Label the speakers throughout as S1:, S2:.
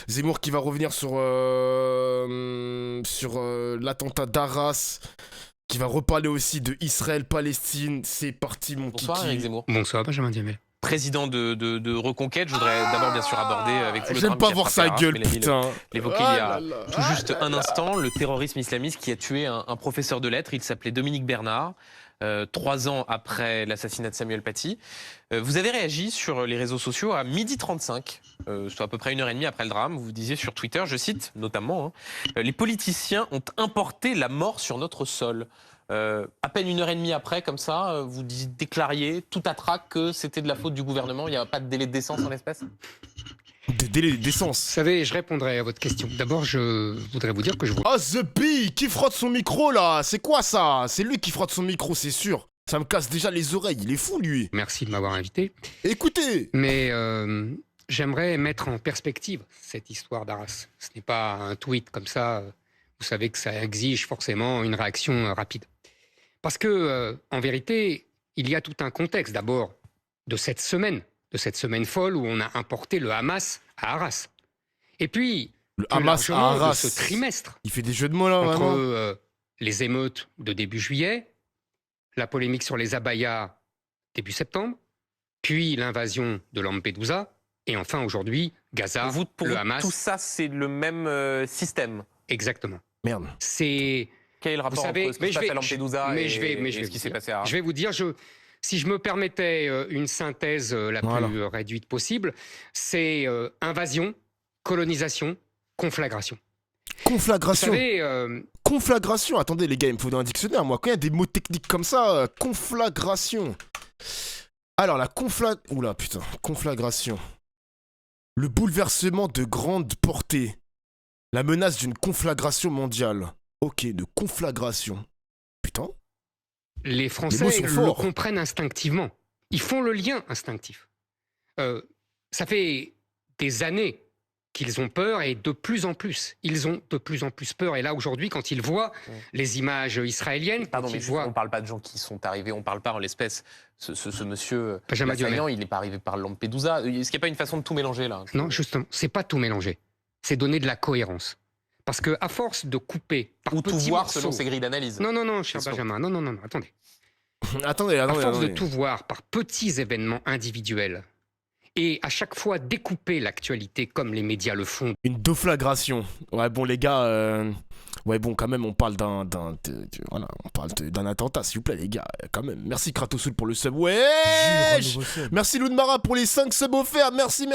S1: Zemmour qui va revenir sur l'attentat d'Arras, qui va reparler aussi de Israël-Palestine. C'est parti, mon kiki.
S2: Bonsoir, Éric Zemmour.
S3: Bonsoir, Benjamin Diamel.
S2: Président de Reconquête, je voudrais d'abord bien sûr aborder avec vous le
S1: J'aime
S2: drame
S1: pas
S2: qui a
S1: voir
S2: frappé
S1: sa
S2: Arras,
S1: gueule,
S2: Mélanie
S1: putain.
S2: l'évoquait il y a tout
S1: Ah
S2: juste
S1: là
S2: un
S1: là.
S2: instant, le terrorisme islamiste qui a tué un professeur de lettres, il s'appelait Dominique Bernard, 3 ans après l'assassinat de Samuel Paty. Vous avez réagi sur les réseaux sociaux à 12h35, soit à peu près 1h30 après le drame. Vous disiez sur Twitter, je cite notamment, les politiciens ont importé la mort sur notre sol. À peine 1h30 après, comme ça, vous déclariez tout à trac que c'était de la faute du gouvernement. Il n'y a pas de délai de décence en l'espèce.
S1: Des délais
S3: Vous
S1: d'essence.
S3: savez, je répondrai à votre question. D'abord, je voudrais vous dire que je vous...
S1: Oh, The Bee, qui frotte son micro là? C'est quoi ça? C'est lui qui frotte son micro, c'est sûr. Ça me casse déjà les oreilles, il est fou lui.
S3: Merci de m'avoir invité.
S1: Écoutez.
S3: Mais j'aimerais mettre en perspective cette histoire d'Arras. Ce n'est pas un tweet comme ça. Vous savez que ça exige forcément une réaction rapide. Parce que, en vérité, il y a tout un contexte d'abord de cette semaine folle où on a importé le Hamas à Arras. Et puis,
S1: Le
S3: plus
S1: Hamas à
S3: largement, de
S1: Arras.
S3: ce trimestre
S1: Il fait des jeux de mots là,
S3: entre
S1: vraiment.
S3: les émeutes de début juillet, la polémique sur les abayas début septembre, puis l'invasion de Lampedusa, et enfin aujourd'hui, Gaza,
S2: Pour
S3: le
S2: vous,
S3: Hamas.
S2: tout ça, c'est le même système.
S3: Exactement.
S1: Merde.
S3: C'est...
S2: Quel est le rapport
S3: savez,
S2: entre ce qui se passe à Lampedusa et ce qui s'est passé à Arras?
S3: Je vais vous dire, si je me permettais une synthèse la plus réduite possible, c'est invasion, colonisation, conflagration.
S1: Conflagration.
S3: Vous savez,
S1: Conflagration. Attendez les gars, il me faut un dictionnaire moi. Quand il y a des mots techniques comme ça, conflagration. Alors la Oula putain, conflagration. Le bouleversement de grande portée. La menace d'une conflagration mondiale. Ok, de conflagration. Putain.
S3: les
S1: Les mots
S3: Français
S1: sont
S3: le
S1: forts.
S3: comprennent instinctivement. Ils font le lien instinctif. Ça fait des années qu'ils ont peur et de plus en plus. Ils ont de plus en plus peur. Et là, aujourd'hui, quand ils voient les images israéliennes,
S2: Pardon,
S3: quand
S2: mais
S3: ils voient...
S2: on ne parle pas de gens qui sont arrivés, on ne parle pas en l'espèce. Ce monsieur
S3: Benjamin
S2: l'assaillant, il n'est pas arrivé par Lampedusa. Est-ce qu'il n'y a pas une façon de tout mélanger là?
S3: Non, justement, c'est pas tout mélanger. C'est donner de la cohérence. Parce que à force de couper par
S2: Ou tout
S3: petits
S2: voir
S3: morceaux...
S2: selon ses grilles d'analyse.
S3: Non, cher
S2: C'est sûr.
S3: Benjamin, non, attendez.
S1: Attendez.
S3: À force de tout voir par petits événements individuels et à chaque fois découper l'actualité comme les médias le font.
S1: Une deflagration. Ouais, bon, les gars. Ouais, bon, quand même, on parle voilà, on parle d'un attentat, s'il vous plaît, les gars. Quand même. Merci Kratosoul pour le sub. Wesh. Merci Loudmara pour les 5 subs offerts. Merci.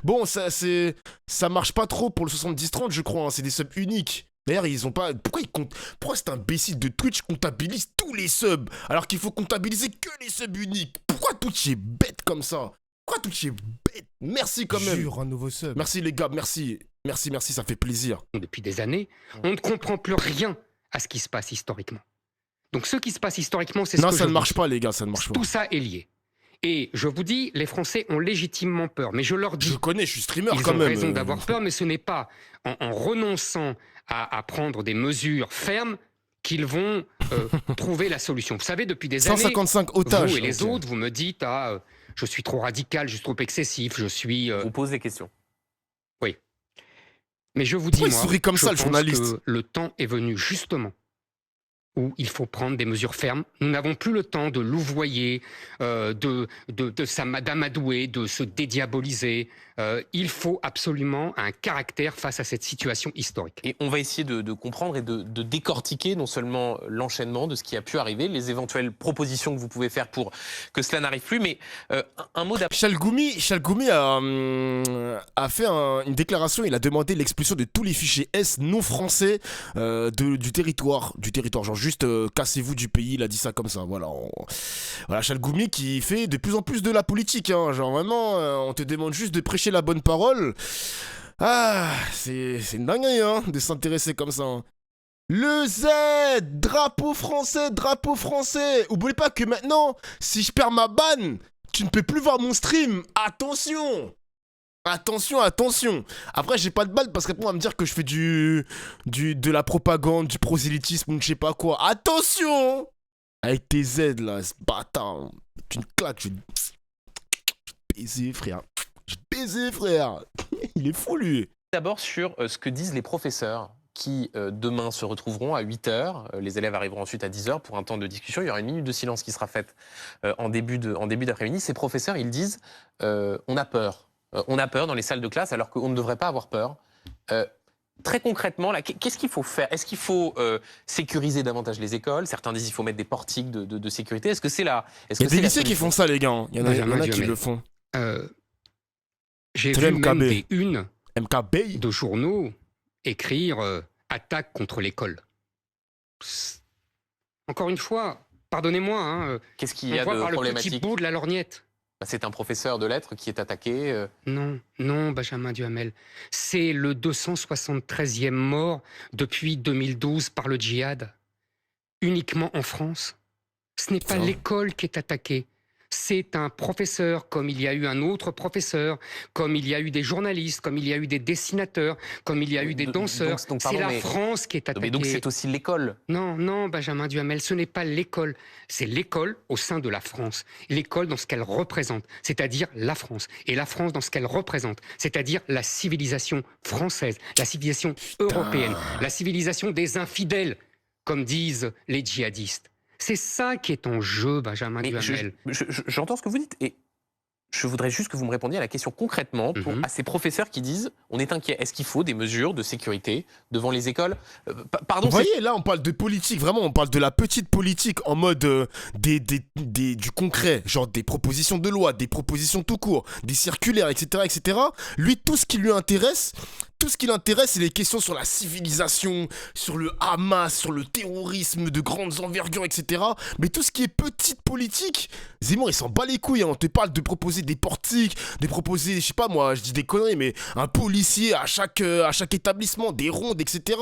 S1: Bon, ça marche pas trop pour le 70-30, je crois. Hein. C'est des subs uniques. D'ailleurs, ils ont pas. Pourquoi cet imbécile de Twitch comptabilise tous les subs alors qu'il faut comptabiliser que les subs uniques? Pourquoi Twitch est bête comme ça? Pourquoi Twitch est bête? Merci quand même.
S4: Jure, un nouveau sub.
S1: Merci les gars, merci, ça fait plaisir.
S3: Depuis des années, on ne comprend plus rien à ce qui se passe historiquement. Donc ce qui se passe historiquement, c'est ce
S1: Non,
S3: que
S1: ça
S3: je
S1: ne
S3: vous
S1: marche
S3: dis.
S1: pas les gars, ça ne marche pas.
S3: Tout ça est lié. Et je vous dis, les Français ont légitimement peur. Mais je leur dis,
S1: Je connais, je suis streamer
S3: ils
S1: quand
S3: ont
S1: même.
S3: raison d'avoir peur, mais ce n'est pas en renonçant à prendre des mesures fermes qu'ils vont trouver la solution. Vous savez, depuis des années,
S1: 155 otages.
S3: vous et les
S1: ok.
S3: autres, vous me dites, je suis trop radical, je suis trop excessif, je suis...
S2: On vous pose des questions.
S3: Mais je vous dis,
S1: Pourquoi il
S3: moi,
S1: sourit comme
S3: je
S1: ça, le
S3: pense
S1: journaliste
S3: que le temps est venu justement où il faut prendre des mesures fermes. Nous n'avons plus le temps de louvoyer, de s'amadouer, de se dédiaboliser. Il faut absolument un caractère face à cette situation historique.
S2: Et on va essayer de comprendre et de décortiquer non seulement l'enchaînement de ce qui a pu arriver, les éventuelles propositions que vous pouvez faire pour que cela n'arrive plus, mais un mot d'après.
S1: Chalgoumi a fait une déclaration, il a demandé l'expulsion de tous les fichiers S non français du territoire. Genre juste cassez-vous du pays, il a dit ça comme ça. Voilà, voilà Chalgoumi qui fait de plus en plus de la politique. Hein. Genre vraiment, on te demande juste de prêcher la bonne parole. Ah, c'est une dinguerie hein, de s'intéresser comme ça. Hein. Le Z, drapeau français. Oubliez pas que maintenant, si je perds ma banne, tu ne peux plus voir mon stream. Attention. Après, j'ai pas de balle parce qu'après, on va me dire que je fais de la propagande, du prosélytisme ou je sais pas quoi. Attention. Avec tes Z là, ce bâtard. Tu me claques, je vais baiser, frère. Il est fou, lui.
S2: d'abord sur ce que disent les professeurs qui, demain, se retrouveront à 8h. Les élèves arriveront ensuite à 10h pour un temps de discussion. Il y aura une minute de silence qui sera faite en début d'après-midi. Ces professeurs, ils disent on a peur. On a peur dans les salles de classe alors qu'on ne devrait pas avoir peur. Très concrètement, là, qu'est-ce qu'il faut faire? Est-ce qu'il faut sécuriser davantage les écoles? Certains disent qu'il faut mettre des portiques de sécurité. Est-ce que c'est là?
S1: Il y a des lycées qui font ça, les gars. Il y en a qui le font.
S3: J'ai vu même des unes
S1: MKB
S3: de journaux écrire attaque contre l'école. Encore une fois, pardonnez-moi. Hein,
S2: qu'est-ce qu'il y a de
S3: par
S2: problématique?
S3: le petit bout de la lorgnette.
S2: C'est un professeur de lettres qui est attaqué.
S3: Non, Benjamin Duhamel. C'est le 273e mort depuis 2012 par le djihad. Uniquement en France. Ce n'est pas l'école qui est attaquée. C'est un professeur, comme il y a eu un autre professeur, comme il y a eu des journalistes, comme il y a eu des dessinateurs, comme il y a eu des danseurs. C'est la France qui est attaquée.
S2: Mais donc c'est aussi l'école.
S3: Non, Benjamin Duhamel, ce n'est pas l'école. C'est l'école au sein de la France. L'école dans ce qu'elle représente, c'est-à-dire la France. Et la France dans ce qu'elle représente, c'est-à-dire la civilisation française, la civilisation européenne, la civilisation des infidèles, comme disent les djihadistes. C'est ça qui est en jeu, Benjamin Duhamel.
S2: J'entends ce que vous dites et je voudrais juste que vous me répondiez à la question concrètement à ces professeurs qui disent on est inquiet. Est-ce qu'il faut des mesures de sécurité devant les écoles? Pardon.
S1: Vous voyez, là, on parle de politique. Vraiment, on parle de la petite politique en mode du concret, genre des propositions de loi, des propositions tout court, des circulaires, etc., etc. Lui, tout ce qui lui intéresse. Tout ce qui l'intéresse, c'est les questions sur la civilisation, sur le Hamas, sur le terrorisme de grandes envergures, etc. Mais tout ce qui est petite politique, Zemmour, il s'en bat les couilles. Hein. On te parle de proposer des portiques, de proposer, je sais pas moi, je dis des conneries, mais un policier à chaque établissement, des rondes, etc.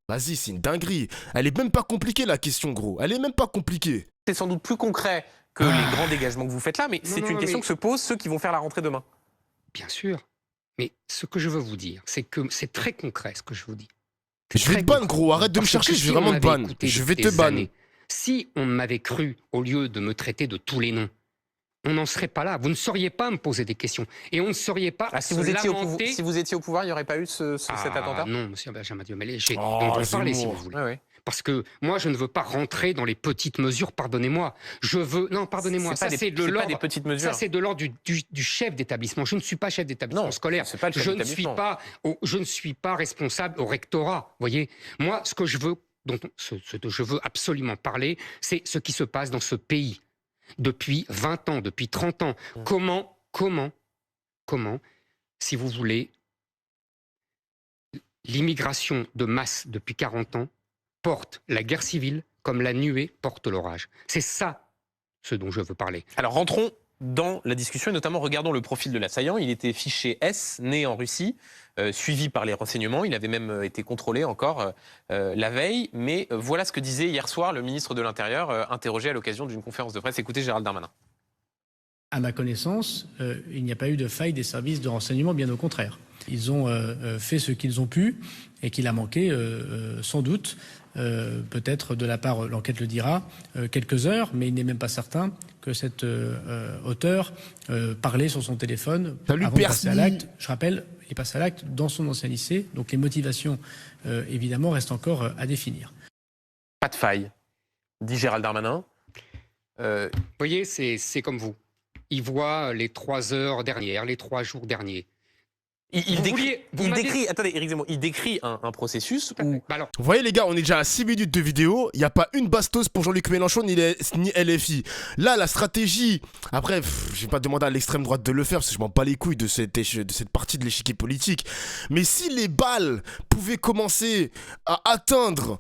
S1: Vas-y, c'est une dinguerie. Elle est même pas compliquée, la question, gros. Elle est même pas compliquée.
S2: C'est sans doute plus concret que les grands dégagements que vous faites là, mais c'est une question que se posent ceux qui vont faire la rentrée demain.
S3: Bien sûr. Mais ce que je veux vous dire, c'est que c'est très concret ce que je vous dis.
S1: Je vais te ban, gros, arrête de me chercher, je vais vraiment te ban. Je vais te ban.
S3: Si on m'avait cru, au lieu de me traiter de tous les noms, on n'en serait pas là. Vous ne sauriez pas me poser des questions. Et on ne sauriez pas
S2: si vous étiez au pouvoir, il n'y aurait pas eu cet attentat?
S3: Non, monsieur Benjamin Duhamel, on peut parler si vous voulez.
S2: Ouais.
S3: Parce que moi, je ne veux pas rentrer dans les petites mesures, pardonnez-moi. Pardonnez-moi,
S2: ça c'est de l'ordre des petites mesures.
S3: Ça c'est de l'ordre du chef d'établissement. Je ne suis pas chef d'établissement scolaire.
S2: C'est pas le chef d'établissement.
S3: Je ne suis pas responsable au rectorat, vous voyez. Moi, ce que je veux, ce dont je veux absolument parler, c'est ce qui se passe dans ce pays depuis 20 ans, depuis 30 ans. Comment, si vous voulez, l'immigration de masse depuis 40 ans porte la guerre civile comme la nuée porte l'orage. C'est ça ce dont je veux parler.
S2: Alors rentrons dans la discussion et notamment regardons le profil de l'assaillant. Il était fiché S, né en Russie, suivi par les renseignements. Il avait même été contrôlé encore la veille. Mais voilà ce que disait hier soir le ministre de l'Intérieur, interrogé à l'occasion d'une conférence de presse. Écoutez Gérald Darmanin.
S4: À ma connaissance, il n'y a pas eu de faille des services de renseignement, bien au contraire. Ils ont fait ce qu'ils ont pu et qu'il a manqué, sans doute, peut-être de la part, l'enquête le dira, quelques heures, mais il n'est même pas certain que cet auteur parlait sur son téléphone avant de passer à l'acte. Je rappelle, il passe à l'acte dans son ancien lycée, donc les motivations, évidemment, restent encore à définir.
S2: Pas de faille, dit Gérald Darmanin.
S3: Vous voyez, c'est comme vous. Il voit les 3 heures dernières, les 3 jours derniers. Il décrit un processus où...
S1: Vous voyez les gars, on est déjà à 6 minutes de vidéo, il n'y a pas une bastos pour Jean-Luc Mélenchon ni LFI. Là, la stratégie... Après, je vais pas demander à l'extrême droite de le faire parce que je m'en bats les couilles de cette partie de l'échiquier politique. Mais si les balles pouvaient commencer à atteindre...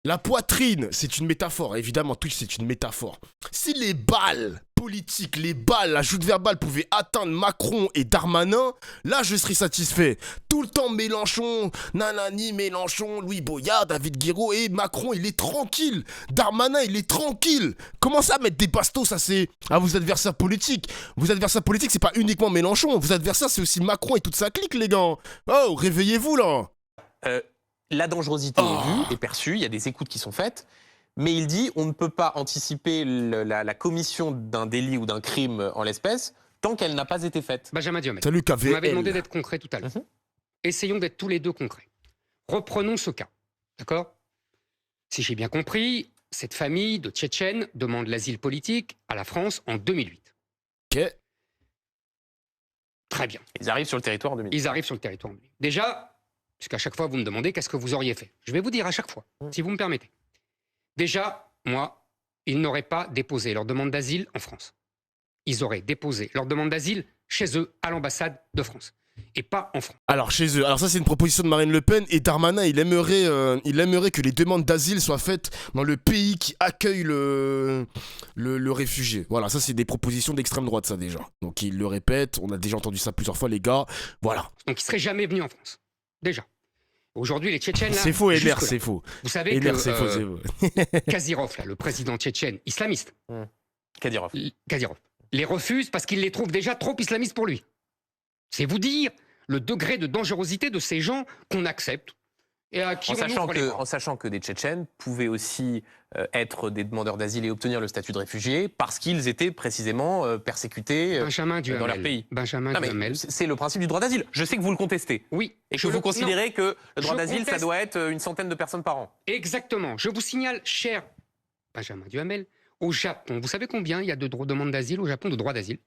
S1: La poitrine, c'est une métaphore, évidemment, Twitch, c'est une métaphore. Si les balles politiques, les balles, la joute verbale pouvaient atteindre Macron et Darmanin, là, je serais satisfait. Tout le temps, Mélenchon, Nanani, Mélenchon, Louis Boyard, David Guiraud, et Macron, il est tranquille. Darmanin, il est tranquille. Comment ça, mettre des bastos, ça c'est à vos adversaires politiques? Vos adversaires politiques, c'est pas uniquement Mélenchon. Vos adversaires, c'est aussi Macron et toute sa clique, les gars. Oh, réveillez-vous, là.
S2: La dangerosité est vue, est perçue, il y a des écoutes qui sont faites, mais il dit on ne peut pas anticiper la commission d'un délit ou d'un crime en l'espèce tant qu'elle n'a pas été faite.
S3: Benjamin Duhamel,
S1: Salut,
S3: vous m'avez demandé d'être concret tout à l'heure. essayons d'être tous les deux concrets. Reprenons ce cas, d'accord? Si j'ai bien compris, cette famille de Tchétchènes demande l'asile politique à la France en 2008.
S1: Ok.
S3: Très bien.
S2: Ils arrivent sur le territoire en 2000.
S3: Ils arrivent sur le territoire. Déjà, puisqu'à chaque fois vous me demandez qu'est-ce que vous auriez fait. Je vais vous dire à chaque fois, si vous me permettez. Déjà, moi, ils n'auraient pas déposé leur demande d'asile en France. Ils auraient déposé leur demande d'asile chez eux, à l'ambassade de France. Et pas en France.
S1: Alors chez eux, alors ça c'est une proposition de Marine Le Pen et Darmanin il aimerait que les demandes d'asile soient faites dans le pays qui accueille le réfugié. Voilà, ça c'est des propositions d'extrême droite ça déjà. Donc il le répète, on a déjà entendu ça plusieurs fois les gars, voilà.
S3: Donc ils seraient jamais venus en France, déjà. Aujourd'hui les Tchétchènes là...
S1: C'est faux
S3: juste
S1: Ener,
S3: là.
S1: c'est faux.
S3: Vous savez
S1: Ener,
S3: que
S1: c'est faux, c'est faux.
S3: Kadyrov, là, le président tchétchène islamiste,
S2: Kadyrov.
S3: Kadyrov, les refuse parce qu'il les trouve déjà trop islamistes pour lui. C'est vous dire le degré de dangerosité de ces gens qu'on accepte et à qui on ouvre les bras.
S2: En sachant que des Tchétchènes pouvaient aussi être des demandeurs d'asile et obtenir le statut de réfugié parce qu'ils étaient précisément persécutés
S3: Benjamin
S2: dans leur
S3: Duhamel.
S2: pays.
S3: Benjamin
S2: Non, mais
S3: Duhamel.
S2: c'est le principe du droit d'asile. Je sais que vous le contestez.
S3: Oui.
S2: Et que vous considérez que le droit
S3: Je
S2: d'asile, ça
S3: conteste.
S2: doit être une centaine de personnes par an.
S3: Exactement. Je vous signale, cher Benjamin Duhamel, au Japon, vous savez combien il y a de demandes d'asile au Japon, de droit d'asile?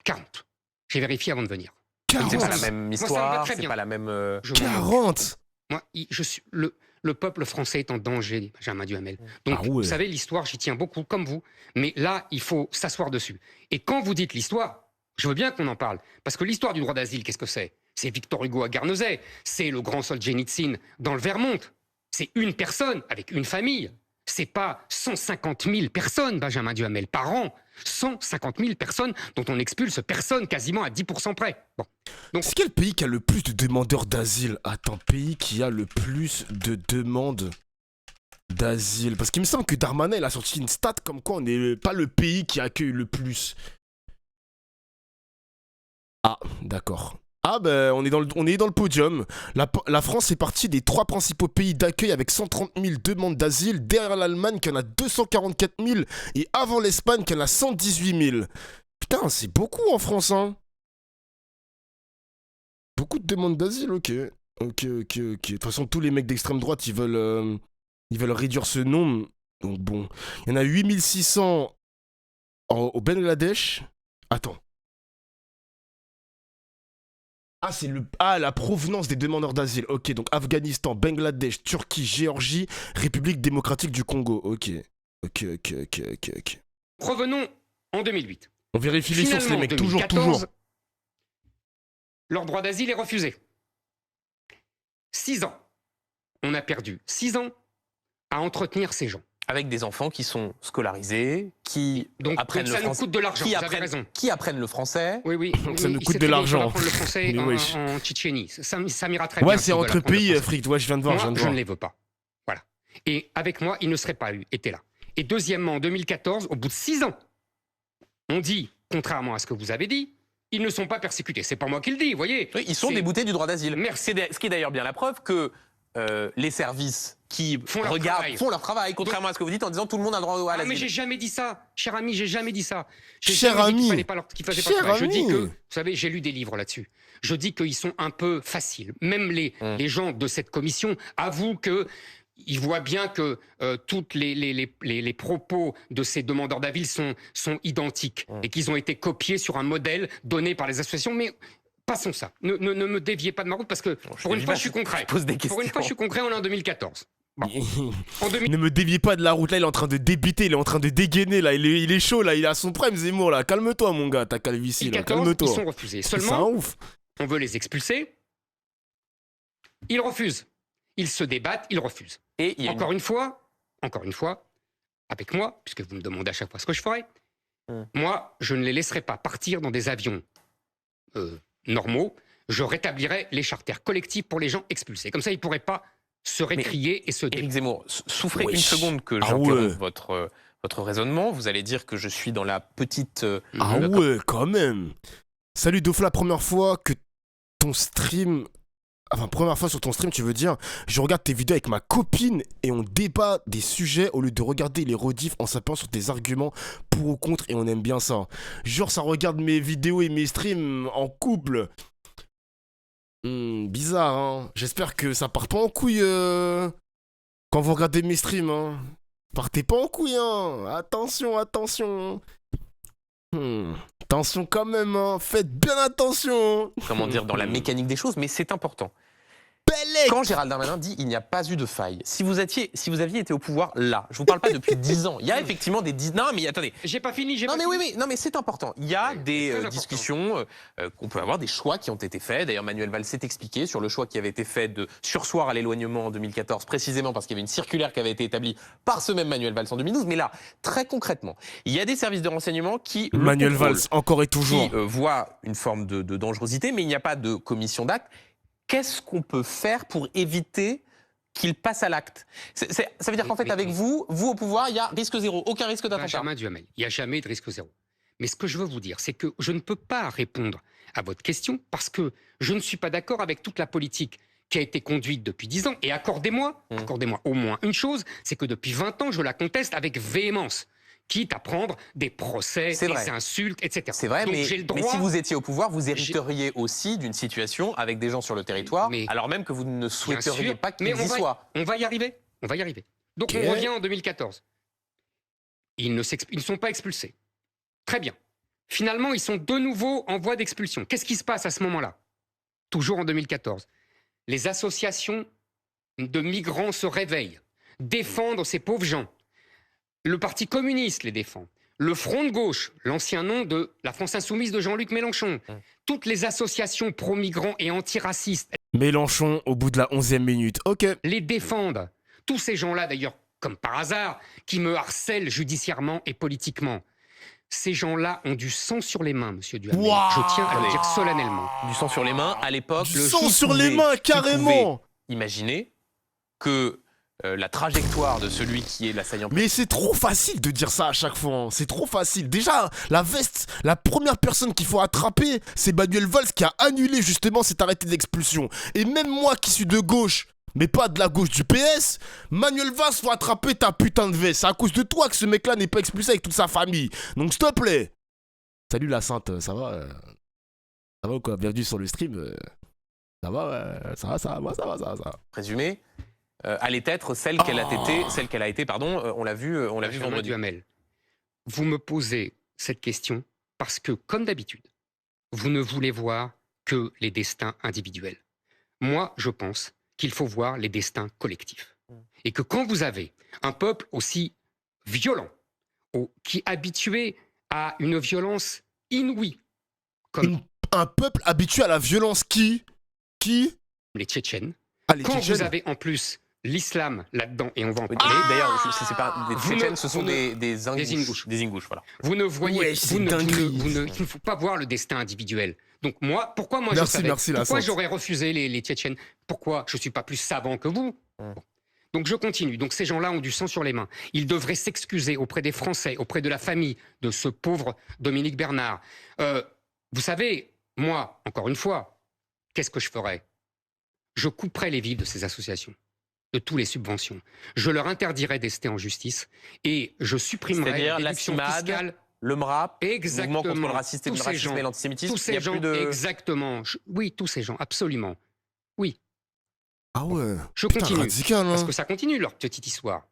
S3: 40. J'ai vérifié avant de venir.
S2: C'est
S1: 40.
S2: pas la même
S3: ça me va
S2: histoire,
S3: très
S2: c'est
S3: bien.
S2: pas la même...
S3: Je m'en moque.
S1: 40.
S3: Moi, je suis le peuple français est en danger, Benjamin Duhamel. Donc,
S1: Ah ouais.
S3: vous savez, l'histoire, j'y tiens beaucoup, comme vous. Mais là, il faut s'asseoir dessus. Et quand vous dites l'histoire, je veux bien qu'on en parle. Parce que l'histoire du droit d'asile, qu'est-ce que c'est? C'est Victor Hugo à Guernesey. C'est le grand Solzhenitsyn dans le Vermont. C'est une personne avec une famille. C'est pas 150 000 personnes, Benjamin Duhamel, par an. 150 000 personnes dont on expulse personne quasiment à 10% près. Bon. Donc,
S1: C'est quel pays qui a le plus de demandeurs d'asile? Attends, pays qui a le plus de demandes d'asile. Parce qu'il me semble que Darmanin il a sorti une stat comme quoi on n'est pas le pays qui accueille le plus. Ah, d'accord. Ah ben on est dans le podium. La France est partie des 3 principaux pays d'accueil avec 130 000 demandes d'asile, derrière l'Allemagne qui en a 244 000 et avant l'Espagne qui en a 118 000. Putain, c'est beaucoup en France, hein. Beaucoup de demandes d'asile, ok. Ok. De toute façon, tous les mecs d'extrême droite, ils veulent réduire ce nombre. Donc bon, il y en a 8600 au Bangladesh. Attends. Ah, c'est la provenance des demandeurs d'asile. Ok, donc Afghanistan, Bangladesh, Turquie, Géorgie, République démocratique du Congo. Ok.
S3: revenons en 2008.
S1: On vérifie les sources, les
S3: Finalement,
S1: mecs.
S3: en
S1: Toujours.
S3: 2014, leur droit d'asile est refusé. 6 ans. On a perdu 6 ans à entretenir ces gens.
S2: Avec des enfants qui sont scolarisés, qui
S3: Donc
S2: apprennent le
S3: ça nous
S2: français.
S3: coûte de l'argent, vous avez raison.
S2: Qui apprennent le français.
S3: Oui, oui.
S1: Ça nous
S3: il
S1: coûte
S3: sait
S1: de
S3: très bien
S1: l'argent.
S3: qu'il faut apprendre le français
S1: Mais wesh.
S3: en Tchétchénie. Ça m'ira très bien.
S1: Ouais, c'est
S3: s'ils veulent
S1: entre
S3: apprendre le
S1: pays,
S3: français.
S1: fric. Ouais, je viens de voir.
S3: Moi, je ne les veux pas. Voilà. Et avec moi, ils ne seraient pas été là. Et deuxièmement, en 2014, au bout de 6 ans, on dit, contrairement à ce que vous avez dit, ils ne sont pas persécutés. C'est pas moi qui le dis, vous voyez.
S2: Oui, ils sont
S3: C'est-
S2: déboutés du droit d'asile.
S3: Merci.
S2: Ce qui est d'ailleurs bien la preuve que les services qui
S3: Font leur
S2: regardent
S3: travail.
S2: font leur travail, contrairement à ce que vous dites en disant tout le monde a droit à
S3: Ah, mais
S2: l'asile.
S3: j'ai jamais dit ça, cher ami, j'ai jamais dit ça. J'ai
S1: Cher
S3: jamais dit
S1: ami.
S3: qu'il fallait pas qu'il fallait pas
S1: Cher
S3: faire. Je dis
S1: ami.
S3: que, vous savez, j'ai lu des livres là-dessus. Je dis qu'ils sont un peu faciles. Même les gens de cette commission avouent que ils voient bien que toutes les propos de ces demandeurs d'asile sont identiques et qu'ils ont été copiés sur un modèle donné par les associations. Mais passons ça. Ne me déviez pas de ma route parce que pour une fois, je suis concret.
S2: pose des
S3: Pour une fois, je suis concret. On est en 2014. Bon. En 2000.
S1: Ne me déviez pas de la route là, il est en train de débiter, il est en train de dégainer là, il est chaud là, il est à son prime Zemmour là, calme-toi mon gars, ta calvitie là,
S3: 2014, ils
S1: calme-toi.
S3: sont refusés.
S1: C'est un
S3: Seulement,
S1: ouf.
S3: on veut les expulser. Ils refusent. Ils se débattent, ils refusent.
S2: Et il y a
S3: Encore une fois, avec moi, puisque vous me demandez à chaque fois ce que je ferai, moi, je ne les laisserai pas partir dans des avions normaux. Je rétablirai les charters collectifs pour les gens expulsés. Comme ça, ils ne pourraient pas se récrier et se
S2: Éric
S3: débattre.
S2: Zemmour, souffrez
S1: Wesh.
S2: une seconde que
S1: Ah
S2: j'interrompe
S1: ouais.
S2: votre raisonnement. Vous allez dire que je suis dans la petite...
S1: Ah ouais, quand même. Salut Dofla, la première fois que ton stream... Enfin, première fois sur ton stream, tu veux dire, je regarde tes vidéos avec ma copine et on débat des sujets au lieu de regarder les rediffs en s'appuyant sur des arguments pour ou contre et on aime bien ça. Genre, ça regarde mes vidéos et mes streams en couple. Bizarre, hein. J'espère que ça part pas en couille quand vous regardez mes streams, hein. Partez pas en couille, hein. Attention, attention. Attention quand même, hein. Faites bien attention.
S2: Comment dire, dans la mécanique des choses, mais c'est important. Quand Gérald Darmanin dit il n'y a pas eu de faille, si vous aviez été au pouvoir là, je vous parle pas depuis 10 ans, il y a effectivement des... Non mais attendez.
S3: J'ai pas fini,
S2: Non mais oui, non mais c'est important. Il y a des discussions qu'on peut avoir, des choix qui ont été faits. D'ailleurs Manuel Valls s'est expliqué sur le choix qui avait été fait de surseoir à l'éloignement en 2014, précisément parce qu'il y avait une circulaire qui avait été établie par ce même Manuel Valls en 2012. Mais là, très concrètement, il y a des services de renseignement qui...
S1: Manuel Valls, encore et toujours.
S2: Qui voient une forme de dangerosité, mais il n'y a pas de commission d'acte. Qu'est-ce qu'on peut faire pour éviter qu'il passe à l'acte? Ça veut dire qu'en fait, avec vous au pouvoir, il y a risque zéro, aucun risque d'attentat.
S3: Benjamin Duhamel, il n'y a jamais de risque zéro. Mais ce que je veux vous dire, c'est que je ne peux pas répondre à votre question parce que je ne suis pas d'accord avec toute la politique qui a été conduite depuis 10 ans. Et accordez-moi au moins une chose, c'est que depuis 20 ans, je la conteste avec véhémence. Quitte à prendre des procès, des insultes, etc.
S2: C'est vrai, mais si vous étiez au pouvoir, vous hériteriez aussi d'une situation avec des gens sur le territoire, alors même que vous ne souhaiteriez pas qu'ils y soient.
S3: On va y arriver. Donc on revient en 2014. Ils ne sont pas expulsés. Très bien. Finalement, ils sont de nouveau en voie d'expulsion. Qu'est-ce qui se passe à ce moment-là? Toujours en 2014. Les associations de migrants se réveillent, défendent ces pauvres gens. Le Parti communiste les défend. Le Front de gauche, l'ancien nom de la France insoumise de Jean-Luc Mélenchon. Toutes les associations pro-migrants et antiracistes.
S1: Mélenchon au bout de la 11e minute. Ok.
S3: Les défendent. Tous ces gens-là, d'ailleurs, comme par hasard, qui me harcèlent judiciairement et politiquement. Ces gens-là ont du sang sur les mains, monsieur Duhamel. Je tiens à le dire solennellement.
S2: Du sang sur les mains, à l'époque.
S1: Du sang sur les mains, carrément.
S2: Imaginez que la trajectoire de celui qui est l'assaillant.
S1: Mais c'est trop facile de dire ça à chaque fois, hein. C'est trop facile. Déjà, la veste, la première personne qu'il faut attraper, c'est Manuel Valls qui a annulé justement cet arrêté d'expulsion. Et même moi qui suis de gauche, mais pas de la gauche du PS, Manuel Valls, faut attraper ta putain de veste. C'est à cause de toi que ce mec-là n'est pas expulsé avec toute sa famille. Donc s'il te plaît. Salut la Sainte, ça va Ça va ou quoi? Bienvenue sur le stream. Ça va, ça va.
S2: Présumé allait être celle qu'elle a été, on l'a vu vendredi.
S3: Duhamel, vous me posez cette question parce que, comme d'habitude, vous ne voulez voir que les destins individuels. Moi, je pense qu'il faut voir les destins collectifs. Et que quand vous avez un peuple aussi violent, qui est habitué à une violence inouïe, comme
S1: un peuple habitué à la violence qui
S3: les Tchétchènes,
S1: les
S3: quand
S1: Tchétchènes.
S3: Vous avez en plus l'islam là-dedans, et on va en parler.
S2: D'ailleurs, c'est pas des Tchétchènes, ce sont des ingouches. Des ingouches, voilà.
S3: Vous ne voyez, il ne faut pas voir le destin individuel. Donc pourquoi moi je savais, pourquoi j'aurais refusé les Tchétchènes? Pourquoi je suis pas plus savant que vous? Bon. Donc je continue. Donc ces gens-là ont du sang sur les mains. Ils devraient s'excuser auprès des Français, auprès de la famille de ce pauvre Dominique Bernard. Vous savez, moi, encore une fois, qu'est-ce que je ferais? Je couperais les vivres de ces associations, de toutes les subventions. Je leur interdirais d'ester en justice et je supprimerais la déduction fiscale.
S2: Le MRAP,
S3: exactement,
S2: le mouvement contre le racisme et l'antisémitisme.
S3: Tous ces gens, exactement. Oui, tous ces gens, absolument. Oui.
S1: Ah ouais.
S3: Je continue,
S1: radical, hein.
S3: parce que ça continue leur petite histoire.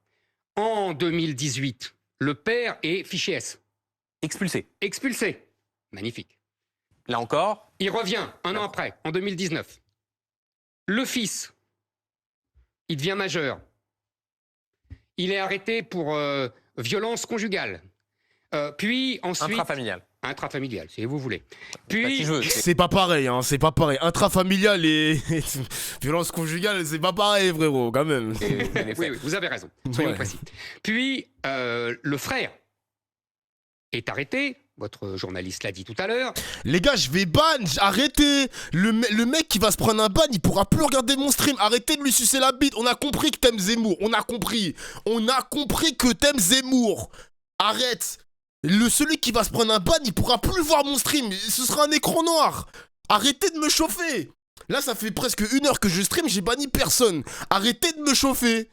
S3: En 2018, le père est fiché S. Expulsé. Magnifique.
S2: Là encore.
S3: Il revient un an après, en 2019. Le fils, il devient majeur. Il est arrêté pour violence conjugale. Puis ensuite... Intrafamilial, si vous voulez. Puis...
S1: C'est pas pareil, hein, c'est pas pareil. Intrafamilial et violence conjugale, c'est pas pareil, frérot, quand même.
S3: Oui, vous avez raison, soyons précis. Puis, le frère est arrêté. Votre journaliste l'a dit tout à l'heure.
S1: Les gars, je vais ban, arrêtez. Le mec qui va se prendre un ban, il pourra plus regarder mon stream. Arrêtez de lui sucer la bite. On a compris que t'aimes Zemmour. On a compris que t'aimes Zemmour. Arrête. Celui qui va se prendre un ban, il pourra plus voir mon stream. Ce sera un écran noir. Arrêtez de me chauffer. Là, ça fait presque 1 heure que je stream, j'ai banni personne. Arrêtez de me chauffer.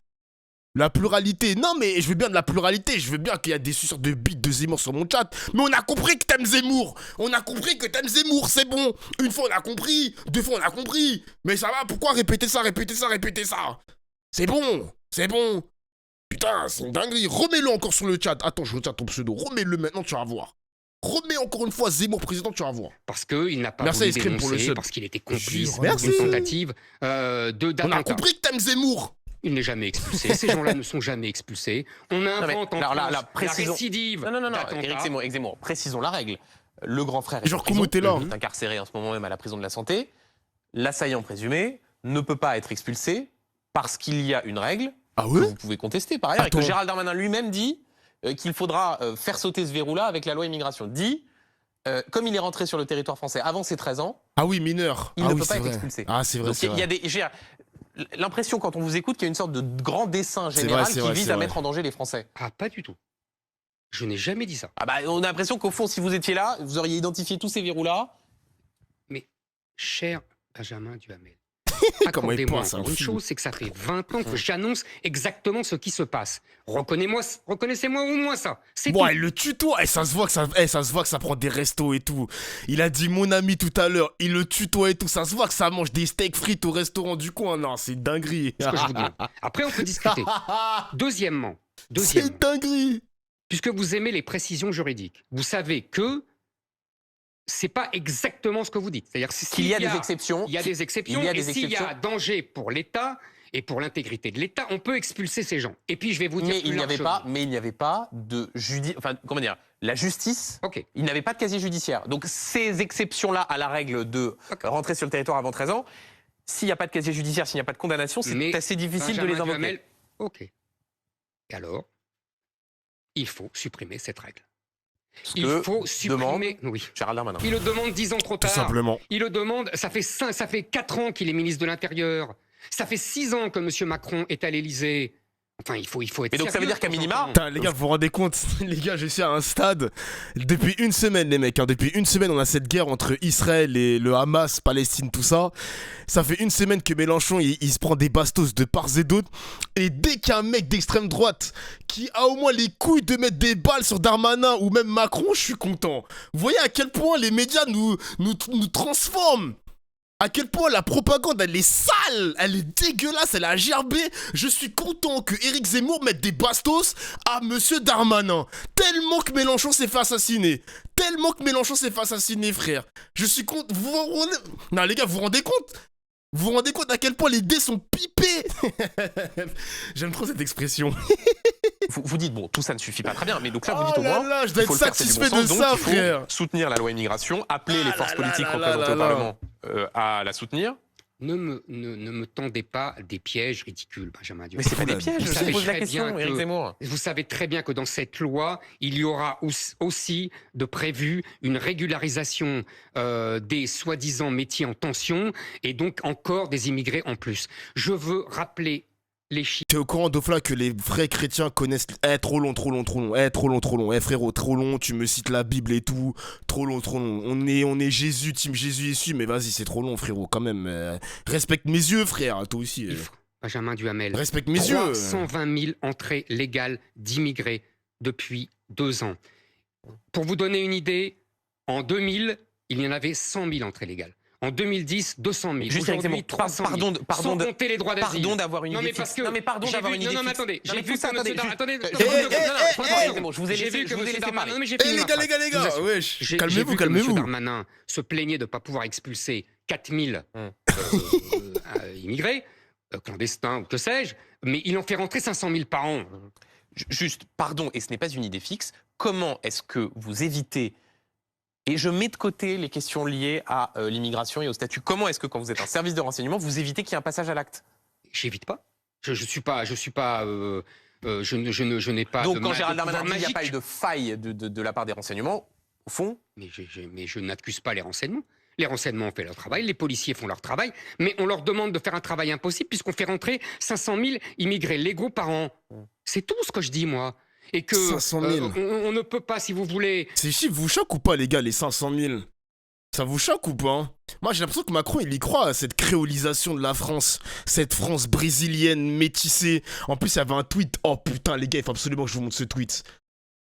S1: La pluralité. Non, mais je veux bien de la pluralité. Je veux bien qu'il y a des suceurs de bites de Zemmour sur mon chat. Mais on a compris que t'aimes Zemmour. On a compris que t'aimes Zemmour. C'est bon. Une fois, on a compris. 2 fois, on a compris. Mais ça va, pourquoi répéter ça? C'est bon. C'est bon. Putain, c'est une dinguerie. Remets-le encore sur le chat. Attends, je retiens ton pseudo. Remets-le maintenant, tu vas voir. Remets encore une fois Zemmour président, tu vas voir.
S3: Parce qu'il n'a pas
S1: Merci
S3: voulu
S1: Escrime pour le
S3: dénoncer,
S1: sub.
S3: parce qu'il était complice
S1: Merci.
S3: d'une tentative
S1: On
S3: d'attentat.
S1: a compris que t'aimes Zemmour.
S3: Il n'est jamais expulsé. Ces gens-là ne sont jamais expulsés. On invente en
S2: alors là,
S3: France
S2: la précision-
S3: récidive
S2: Non,
S3: d'attentats.
S2: Éric Zemmour, précisons la règle. Le grand frère est
S1: Genre,
S2: en prison,
S1: comment t'es là
S2: est incarcéré en ce moment même à la prison de la Santé. L'assaillant présumé ne peut pas être expulsé parce qu'il y a une règle
S1: Ah
S2: que
S1: ouais?
S2: vous pouvez contester par ailleurs, et
S1: Attends.
S2: que Gérald Darmanin lui-même dit qu'il faudra faire sauter ce verrou-là avec la loi immigration. Dit, comme il est rentré sur le territoire français avant ses 13 ans,
S1: Ah oui, mineur.
S2: il
S1: ah
S2: ne
S1: oui,
S2: peut pas
S1: c'est
S2: être
S1: vrai.
S2: expulsé.
S1: Ah, c'est vrai,
S2: Donc
S1: c'est
S2: il y
S1: vrai.
S2: a des... j'ai l'impression quand on vous écoute qu'il y a une sorte de grand dessin
S1: C'est
S2: général
S1: vrai, c'est
S2: qui
S1: vrai,
S2: vise
S1: c'est
S2: à
S1: vrai.
S2: mettre en danger les Français.
S3: Ah, pas du tout. Je n'ai jamais dit ça.
S2: Ah bah, on a l'impression qu'au fond, si vous étiez là, vous auriez identifié tous ces verrous-là.
S3: Mais, cher Benjamin Duhamel,
S1: Comment il
S3: accordez-moi
S1: pense,
S3: encore
S1: un
S3: une
S1: fou.
S3: chose, c'est que ça fait 20 ans que j'annonce exactement ce qui se passe. Reconnaissez-moi au moins ça. C'est tout.
S1: Ouais, le tutoie, ça se voit que ça prend des restos et tout. Il a dit mon ami tout à l'heure, il le tutoie et tout, ça se voit que ça mange des steaks frites au restaurant du coin. Non, c'est dinguerie.
S3: Ce que je vous demande. Après, on peut discuter. Deuxièmement,
S1: C'est dinguerie.
S3: puisque vous aimez les précisions juridiques, vous savez que c'est pas exactement ce que vous dites. C'est-à-dire
S2: Qu'il y a des exceptions.
S3: Il y a des exceptions.
S2: Il y a
S3: Et
S2: des
S3: s'il y a
S2: exceptions.
S3: danger pour l'État et pour l'intégrité de l'État, on peut expulser ces gens. Et puis je vais vous dire
S2: Mais
S3: plus
S2: il n'y avait
S3: largement.
S2: pas, de enfin, comment dire, la justice.
S3: Ok.
S2: Il n'avait pas de casier judiciaire. Donc ces exceptions-là à la règle de rentrer sur le territoire avant 13 ans, s'il n'y a pas de casier judiciaire, s'il n'y a pas de condamnation, c'est
S3: Mais
S2: assez difficile de
S3: Benjamin
S2: les invoquer.
S3: Duhamel, ok. Et alors, il faut supprimer cette règle.
S2: Ce
S3: Il
S2: que
S3: faut
S2: demande
S3: supprimer. Oui.
S2: Gérald Darmanin.
S3: Il le demande 10 ans trop
S1: Tout
S3: tard.
S1: simplement.
S3: Il le demande. Ça fait 4 ans qu'il est ministre de l'Intérieur. Ça fait 6 ans que M. Macron est à l'Élysée. Enfin, il faut être.
S2: Et donc, ça veut
S3: sérieux
S2: dire qu'à
S3: de temps en
S2: minima,
S3: temps.
S1: Putain, les gars, vous vous rendez compte? Les gars, je suis à un stade. Depuis une semaine, les mecs. Depuis une semaine, on a cette guerre entre Israël et le Hamas, Palestine, tout ça. Ça fait une semaine que Mélenchon, il se prend des bastos de part et d'autre. Et dès qu'il y a un mec d'extrême droite qui a au moins les couilles de mettre des balles sur Darmanin ou même Macron, je suis content. Vous voyez à quel point les médias nous transforment. À quel point la propagande, elle est sale, elle est dégueulasse, elle a gerbé. Je suis content que Éric Zemmour mette des bastos à Monsieur Darmanin. Tellement que Mélenchon s'est fait assassiner. Frère. Je suis content. Non, les gars, vous vous rendez compte? Vous vous rendez compte à quel point les dés sont pipés? J'aime trop cette expression.
S2: vous dites, bon, tout ça ne suffit pas très bien, mais donc là, vous
S1: Oh
S2: dites au
S1: là
S2: moins.
S1: là, je dois
S2: il faut
S1: être
S2: le faire, c'est du
S1: satisfait
S2: bon
S1: de
S2: sens,
S1: ça,
S2: donc il faut
S1: frère.
S2: soutenir la loi immigration, appeler les forces
S1: là
S2: politiques
S1: là là
S2: représentées
S1: là
S2: au
S1: là.
S2: Parlement à la soutenir.
S3: Ne me tendez pas des pièges ridicules, Benjamin
S2: Mais
S3: Duhamel.
S2: c'est pas des pièges,
S3: Vous
S2: je
S3: savez
S2: vous pose la
S3: très
S2: question,
S3: bien
S2: Éric
S3: que-
S2: Zemmour.
S3: Vous savez très bien que dans cette loi, il y aura aussi de prévu une régularisation des soi-disant métiers en tension et donc encore des immigrés en plus. Je veux rappeler les chiffres.
S1: T'es au courant, Dofla, que les vrais chrétiens connaissent. Trop long. Frérot, trop long, tu me cites la Bible et tout. Trop long. On est Jésus, team Jésus issu, mais vas-y, c'est trop long, frérot, quand même. Respecte mes yeux, frère, toi aussi.
S3: Benjamin Duhamel.
S1: Respecte mes yeux.
S3: 320 000 entrées légales d'immigrés depuis 2 ans. Pour vous donner une idée, en 2000, il y en avait 100 000 entrées légales. En 2010, 200 000.
S2: Juste avec
S3: Aujourd'hui,
S2: Zemmour,
S3: 300 000.
S2: pardon
S3: Sans compter les droits d'asile.
S2: Pardon d'avoir une
S3: Non,
S2: idée
S3: mais parce
S2: fixe.
S3: que
S2: Non mais pardon
S3: j'ai
S2: d'avoir
S3: vu-
S2: une idée
S3: non, mais
S2: fixe.
S3: attendez,
S2: Non,
S3: j'ai
S2: mais
S3: vu
S2: tout ça,
S3: que monsieur
S2: attendez,
S3: Attendez,
S2: juste-
S3: attendez,
S2: Non,
S3: attendez,
S2: non, franchement,
S3: attendez,
S2: Zemmour, je vous ai
S3: j'ai
S2: laissé
S3: vu que monsieur
S2: parler.
S3: Darmanin- non, mais j'ai
S1: Eh
S3: fini
S1: les
S3: ma
S1: gars,
S3: phrase. Je vous assure.
S1: wesh.
S3: J'ai vu
S1: Calmez-vous,
S3: que monsieur
S1: calmez-vous.
S3: Darmanin se plaignait de ne pas pouvoir expulser 4000 immigrés, clandestins ou que sais-je, mais il en fait rentrer 500 000 par an.
S2: Juste, pardon, et ce n'est pas une idée fixe, comment est-ce que vous évitez, et je mets de côté les questions liées à l'immigration et au statut, comment est-ce que quand vous êtes un service de renseignement, vous évitez qu'il y ait un passage à l'acte?
S3: J'évite pas. Je n'ai pas.
S2: Donc
S3: de
S2: quand
S3: ma-
S2: Gérald
S3: de
S2: Darmanin
S3: pouvoir
S2: dit qu'il n'y a pas eu
S3: magique.
S2: de faille de la part des renseignements, au fond,
S3: Mais je n'accuse pas les renseignements. Les renseignements ont fait leur travail, les policiers font leur travail, mais on leur demande de faire un travail impossible puisqu'on fait rentrer 500 000 immigrés légaux par an. C'est tout ce que je dis, moi. Et que
S1: 500 000.
S3: on ne peut pas, si vous voulez.
S1: Ces chiffres vous choquent ou pas, les gars, les 500 000? Ça vous choque ou pas? Moi, j'ai l'impression que Macron, il y croit à cette créolisation de la France. Cette France brésilienne métissée. En plus, il y avait un tweet. Oh putain, les gars, il faut absolument que je vous montre ce tweet.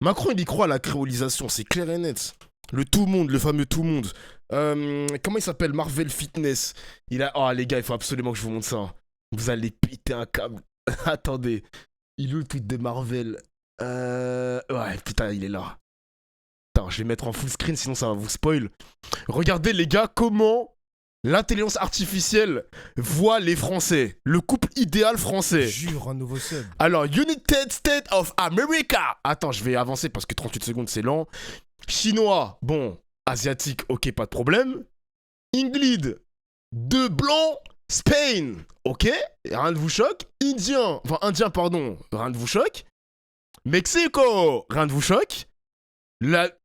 S1: Macron, il y croit à la créolisation, c'est clair et net. Le tout monde, le fameux tout monde. Comment il s'appelle? Marvel Fitness. Il a... Oh les gars, il faut absolument que je vous montre ça. Vous allez péter un câble. Attendez. Il est où le tweet de Marvel? Ouais, putain, il est là. Attends, je vais mettre en full screen, sinon ça va vous spoil. Regardez les gars, comment l'intelligence artificielle voit les Français. Le couple idéal français.
S5: Jure, un nouveau sub.
S1: Alors, United States of America. Attends, je vais avancer parce que 38 secondes, c'est lent. Chinois, bon. Asiatique, ok, pas de problème. English, deux blancs, Spain, ok, rien ne vous choque. Indien, pardon, rien ne vous choque. Mexico, rien ne vous choque.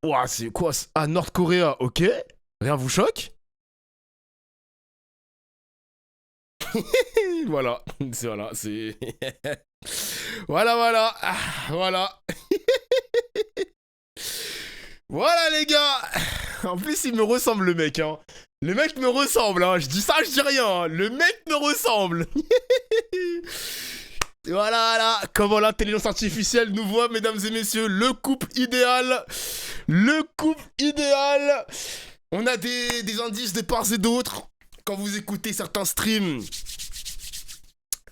S1: Ouah, c'est quoi? Ah, Nord-Coréa, ok, rien vous choque. Voilà, c'est... voilà. Ah, voilà. Voilà les gars. En plus il me ressemble le mec hein. Le mec me ressemble hein. Je dis ça, je dis rien hein. Le mec me ressemble. Voilà. Comment l'intelligence artificielle nous voit, mesdames et messieurs. Le couple idéal. On a des indices de part et d'autre. Quand vous écoutez certains streams,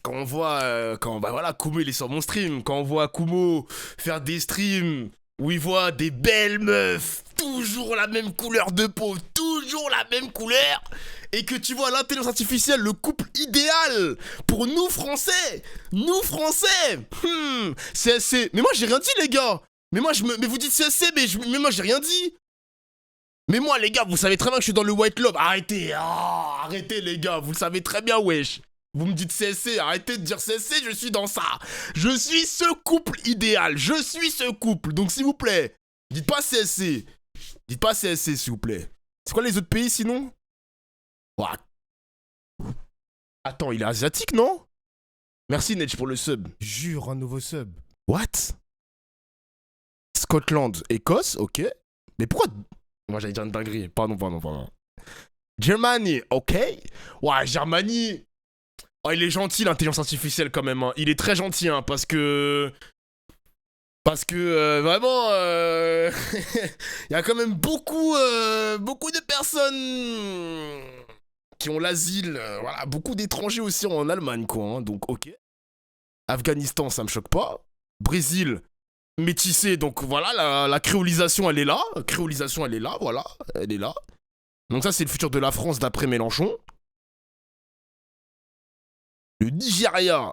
S1: quand on voit, Kumo il est sur mon stream, quand on voit Kumo faire des streams où il voit des belles meufs, toujours la même couleur de peau, toujours la même couleur, et que tu vois l'intelligence artificielle, le couple idéal pour nous Français, CSC. Mais moi j'ai rien dit les gars. Mais vous dites CSC, mais moi j'ai rien dit. Mais moi les gars, vous savez très bien que je suis dans le white love. Arrêtez les gars, vous le savez très bien wesh. Vous me dites CSC, arrêtez de dire CSC, je suis dans ça. Je suis ce couple idéal, je suis ce couple. Donc s'il vous plaît, dites pas CSC. Dites pas CSC s'il vous plaît. C'est quoi les autres pays sinon? Ouah. Attends, il est asiatique non? Merci Nedge pour le sub.
S5: Jure, un nouveau sub.
S1: What? Scotland, Écosse, ok. Mais pourquoi... Moi j'allais dire une dinguerie, pardon. Germany, ok. Ouais, Germany... Oh, il est gentil l'intelligence artificielle quand même, hein. Il est très gentil, hein, parce que vraiment, il y a quand même beaucoup de personnes qui ont l'asile, voilà, beaucoup d'étrangers aussi en Allemagne, quoi, hein, donc ok. Afghanistan, ça me choque pas. Brésil, métissé, donc voilà, la créolisation, elle est là. Voilà, elle est là. Donc ça, c'est le futur de la France d'après Mélenchon. Le Nigeria.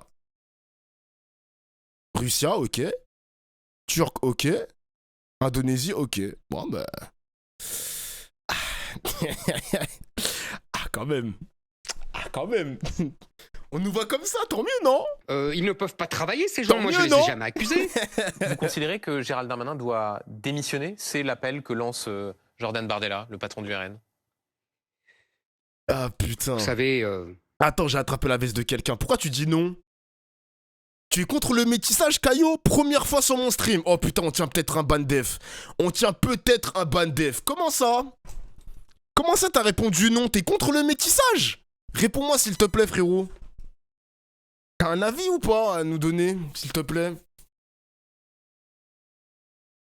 S1: Russie, ok. Turc, ok. Indonésie, ok. Bon, bah... quand même. On nous voit comme ça, tant mieux, non?
S3: Ils ne peuvent pas travailler, ces gens.
S1: Tant
S3: Moi,
S1: mieux,
S3: je les
S1: non
S3: ai jamais accusés.
S2: Vous considérez que Gérald Darmanin doit démissionner? C'est l'appel que lance Jordan Bardella, le patron du RN.
S1: Ah, putain.
S3: Vous savez...
S1: Attends, j'ai attrapé la veste de quelqu'un. Pourquoi tu dis non? Tu es contre le métissage, Caillot? Première fois sur mon stream. Oh putain, on tient peut-être un ban def. Comment ça? Comment ça t'as répondu non? T'es contre le métissage? Réponds-moi s'il te plaît, frérot. T'as un avis ou pas à nous donner, s'il te plaît?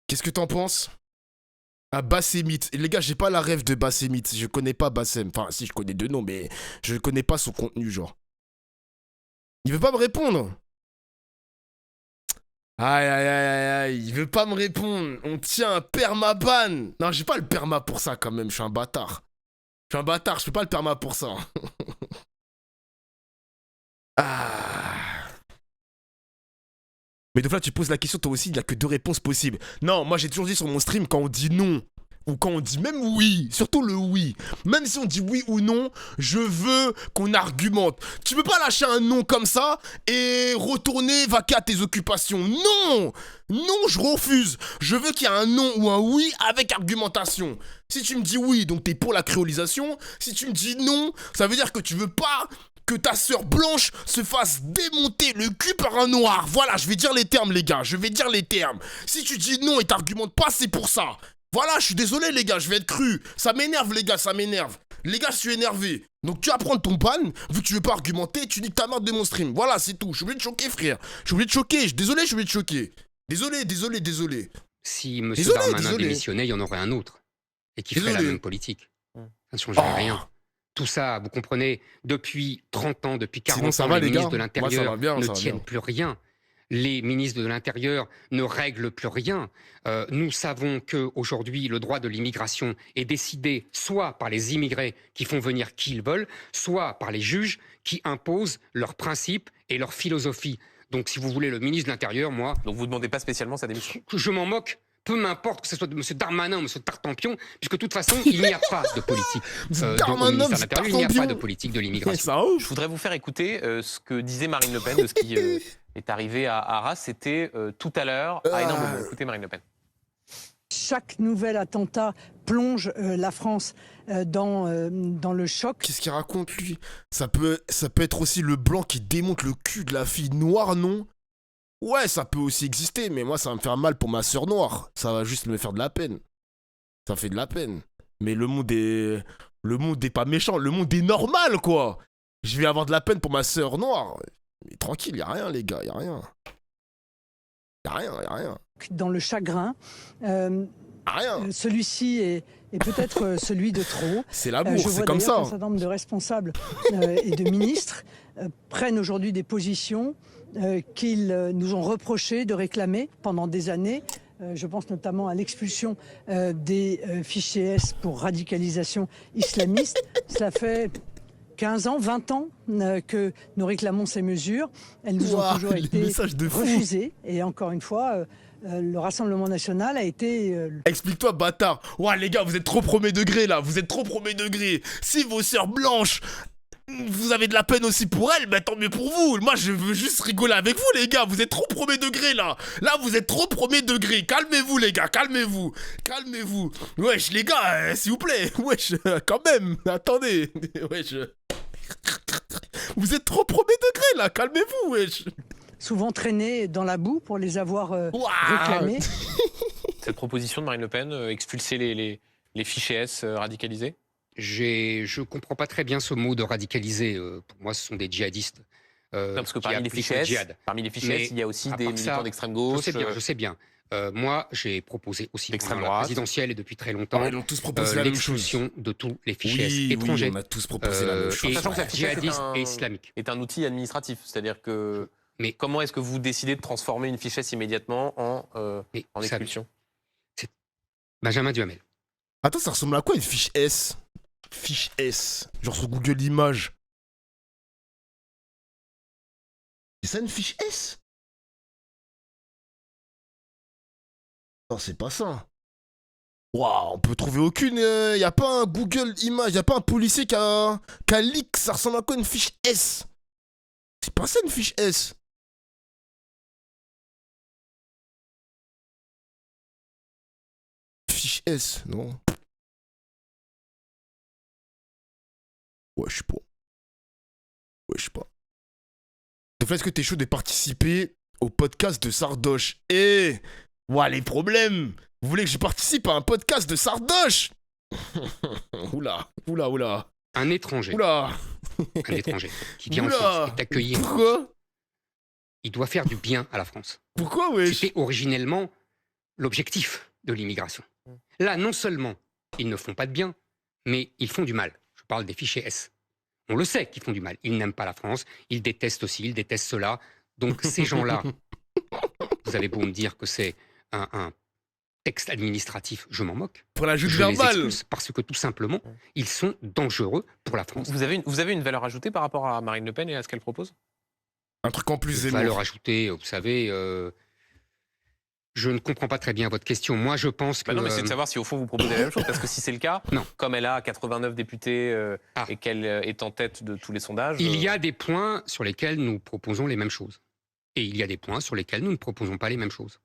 S1: Qu'est-ce que t'en penses? Ah, Bassemite. Les gars, j'ai pas la rêve de Bassemite. Je connais pas Bassem. Enfin, si, je connais deux noms, mais je connais pas son contenu, genre. Il veut pas me répondre. Aïe. Il veut pas me répondre. On tient un permaban. Non, j'ai pas le perma pour ça, quand même. Je suis un bâtard. Je fais pas le perma pour ça. Mais de fois, tu poses la question, toi aussi, il n'y a que deux réponses possibles. Non, moi j'ai toujours dit sur mon stream, quand on dit non, ou quand on dit même oui, surtout le oui, même si on dit oui ou non, je veux qu'on argumente. Tu peux pas lâcher un non comme ça et retourner vaquer à tes occupations. Non, je refuse. Je veux qu'il y ait un non ou un oui avec argumentation. Si tu me dis oui, donc t'es pour la créolisation. Si tu me dis non, ça veut dire que tu veux pas que ta sœur blanche se fasse démonter le cul par un noir. Voilà, je vais dire les termes, les gars. Si tu dis non et t'argumentes pas, c'est pour ça. Voilà, je suis désolé, les gars, je vais être cru. Ça m'énerve, les gars, ça m'énerve. Les gars, je suis énervé. Donc tu vas prendre ton pan, vu que tu veux pas argumenter, tu dis que ta merde de mon stream. Voilà, c'est tout. Je suis obligé de choquer, frère. Je suis obligé de choquer. Désolé, je suis obligé de choquer. Désolé.
S3: Si M.
S1: Désolé,
S3: Darmanin
S1: désolé.
S3: démissionnait, il y en aurait un autre. Et qui ferait la
S1: Désolé.
S3: même politique.
S2: Mm.
S3: Ça ne changerait
S1: Oh.
S3: rien. Tout ça, vous comprenez, depuis 30 ans, depuis 40
S1: Sinon, ça
S3: ans,
S1: va,
S3: les
S1: les gars.
S3: ministres de
S1: Moi, ça va
S3: l'Intérieur
S1: bien,
S3: ne
S1: ça va
S3: tiennent
S1: bien.
S3: plus rien. Les ministres de l'Intérieur ne règlent plus rien. Nous savons qu'aujourd'hui, le droit de l'immigration est décidé soit par les immigrés qui font venir qui ils veulent, soit par les juges qui imposent leurs principes et leur philosophie. Donc, si vous voulez, le ministre de l'Intérieur, moi,
S2: Donc vous ne demandez pas spécialement sa démission.
S3: je m'en moque. Peu m'importe que ce soit de M. Darmanin ou M. Tartampion, puisque de toute façon, il n'y a pas de politique
S1: Darmanin,
S3: au ministère de
S1: M.
S3: l'Intérieur, il n'y a pas de
S1: Tartampion.
S3: politique de
S1: Ouais,
S3: l'immigration.
S1: ça ouf.
S2: Je voudrais vous faire écouter ce que disait Marine Le Pen de ce qui est arrivé à Arras. C'était tout à l'heure à énorme moment. Écoutez Marine Le Pen.
S6: Chaque nouvel attentat plonge la France dans le choc.
S1: Qu'est-ce qu'il raconte, lui? Ça peut être aussi le blanc qui démonte le cul de la fille noire, non? Ouais, ça peut aussi exister, mais moi, ça va me faire mal pour ma sœur noire. Ça va juste me faire de la peine. Ça fait de la peine. Mais le monde est pas méchant. Le monde est normal, quoi. Je vais avoir de la peine pour ma sœur noire. Mais tranquille, y a rien, les gars, y a rien. Y a rien.
S6: Dans le chagrin.
S1: Rien.
S6: Celui-ci est peut-être celui de trop.
S1: C'est
S6: Je
S1: l'amour,
S6: vois
S1: c'est comme
S6: d'ailleurs qu'un
S1: ça.
S6: certain nombre de responsables et de ministres prennent aujourd'hui des positions qu'ils nous ont reproché de réclamer pendant des années. Je pense notamment à l'expulsion des fichiers S pour radicalisation islamiste. Cela fait 15 ans, 20 ans que nous réclamons ces mesures. Elles nous ont
S1: Ouah,
S6: toujours
S1: les
S6: été
S1: messages de fou.
S6: refusées. Et encore une fois, le Rassemblement national a été
S1: Explique-toi, bâtard. Ouah, les gars, vous êtes trop premier degré, là. Vous êtes trop premier degré. Si vos sœurs blanches, vous avez de la peine aussi pour elles, bah tant mieux pour vous. Moi, je veux juste rigoler avec vous, les gars. Vous êtes trop premier degré, là. Là, vous êtes trop premier degré. Calmez-vous, les gars. Calmez-vous. Wesh, les gars, s'il vous plaît. Wesh, quand même. Attendez. Wesh. Vous êtes trop premier degré, là. Calmez-vous, wesh.
S6: souvent traînés dans la boue pour les avoir
S1: Ouah.
S6: réclamés.
S2: Cette proposition de Marine Le Pen, expulser les fichiers S radicalisés.
S3: Je comprends pas très bien ce mot de radicaliser. Pour moi, ce sont des djihadistes.
S2: Non, parce que
S3: qui
S2: parmi les
S3: appliquent
S2: fichiers
S3: le
S2: S,
S3: djihad.
S2: il y a aussi
S3: à
S2: des
S3: part ça,
S2: militants d'extrême gauche.
S3: Je sais bien. Moi, j'ai proposé aussi
S2: Extrême
S3: pendant la
S2: droite.
S3: présidentielle et depuis très longtemps
S1: Ils ont tous proposé la même chose.
S3: l'expulsion de tous les fichiers
S1: Oui,
S3: étrangers
S1: on a tous proposé la même chose.
S3: et
S2: Sachant que la fiche S
S3: djihadistes et islamiques.
S2: est un outil administratif. C'est-à-dire que
S3: Mais-
S2: comment est-ce que vous décidez de transformer une fiche S immédiatement en
S3: Mais
S2: en
S3: vous savez,
S2: expulsion?
S3: Benjamin Duhamel.
S1: Attends, ça ressemble à quoi une fiche S? Fiche S. Genre sur Google Images. C'est ça une fiche S? Non, c'est pas ça. Waouh, on peut trouver aucune. Y a pas un Google Images, y a pas un policier qui a leak. Ça ressemble à quoi une fiche S? C'est pas ça une fiche S. Fiche S, non. Ouais, je sais pas. De fait, est-ce que t'es chaud de participer au podcast de Sardoche? Ouah, les problèmes. Vous voulez que je participe à un podcast de Sardoche? Oula.
S3: Un étranger qui vient en
S1: Oula.
S3: France, est accueilli.
S1: Pourquoi?
S3: Il doit faire du bien à la France.
S1: Pourquoi, wesh?
S3: C'était originellement l'objectif de l'immigration. Là, non seulement ils ne font pas de bien, mais ils font du mal. Je parle des fichiers S. On le sait qu'ils font du mal. Ils n'aiment pas la France, ils détestent aussi, ils détestent cela. Donc ces gens-là, vous avez beau me dire que c'est un texte administratif, je m'en moque.
S1: Pour la juge
S3: Je les
S1: verbale.
S3: expulse parce que tout simplement, ils sont dangereux pour la France.
S2: Vous avez une valeur ajoutée par rapport à Marine Le Pen et à ce qu'elle propose?
S1: Un truc en plus Zemmour.
S3: Valeur ajoutée, vous savez, je ne comprends pas très bien votre question. Moi, je pense que...
S2: Bah non, mais c'est de savoir si au fond vous proposez la même chose, parce que si c'est le cas,
S3: Non.
S2: comme elle a 89 députés
S3: Ah.
S2: et qu'elle est en tête de tous les sondages,
S3: Il y a des points sur lesquels nous proposons les mêmes choses. Et il y a des points sur lesquels nous ne proposons pas les mêmes choses.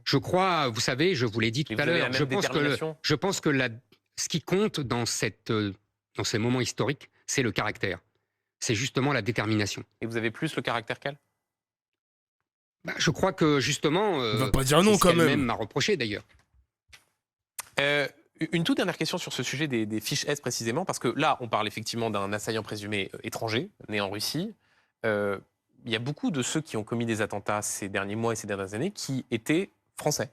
S3: Je crois, vous savez, je vous l'ai dit tout
S2: Et vous
S3: à
S2: avez
S3: l'heure,
S2: la même détermination
S3: je pense que ce qui compte dans ces moments historiques, c'est le caractère. C'est justement la détermination.
S2: et vous avez plus le caractère qu'elle.
S3: Bah, je crois que justement...
S1: On va pas dire non
S3: c'est ce
S1: quand
S3: qu'elle-même
S1: même.
S3: m'a reproché d'ailleurs.
S2: Une toute dernière question sur ce sujet des fiches S précisément, parce que là, on parle effectivement d'un assaillant présumé étranger, né en Russie. Il y a beaucoup de ceux qui ont commis des attentats ces derniers mois et ces dernières années qui étaient français.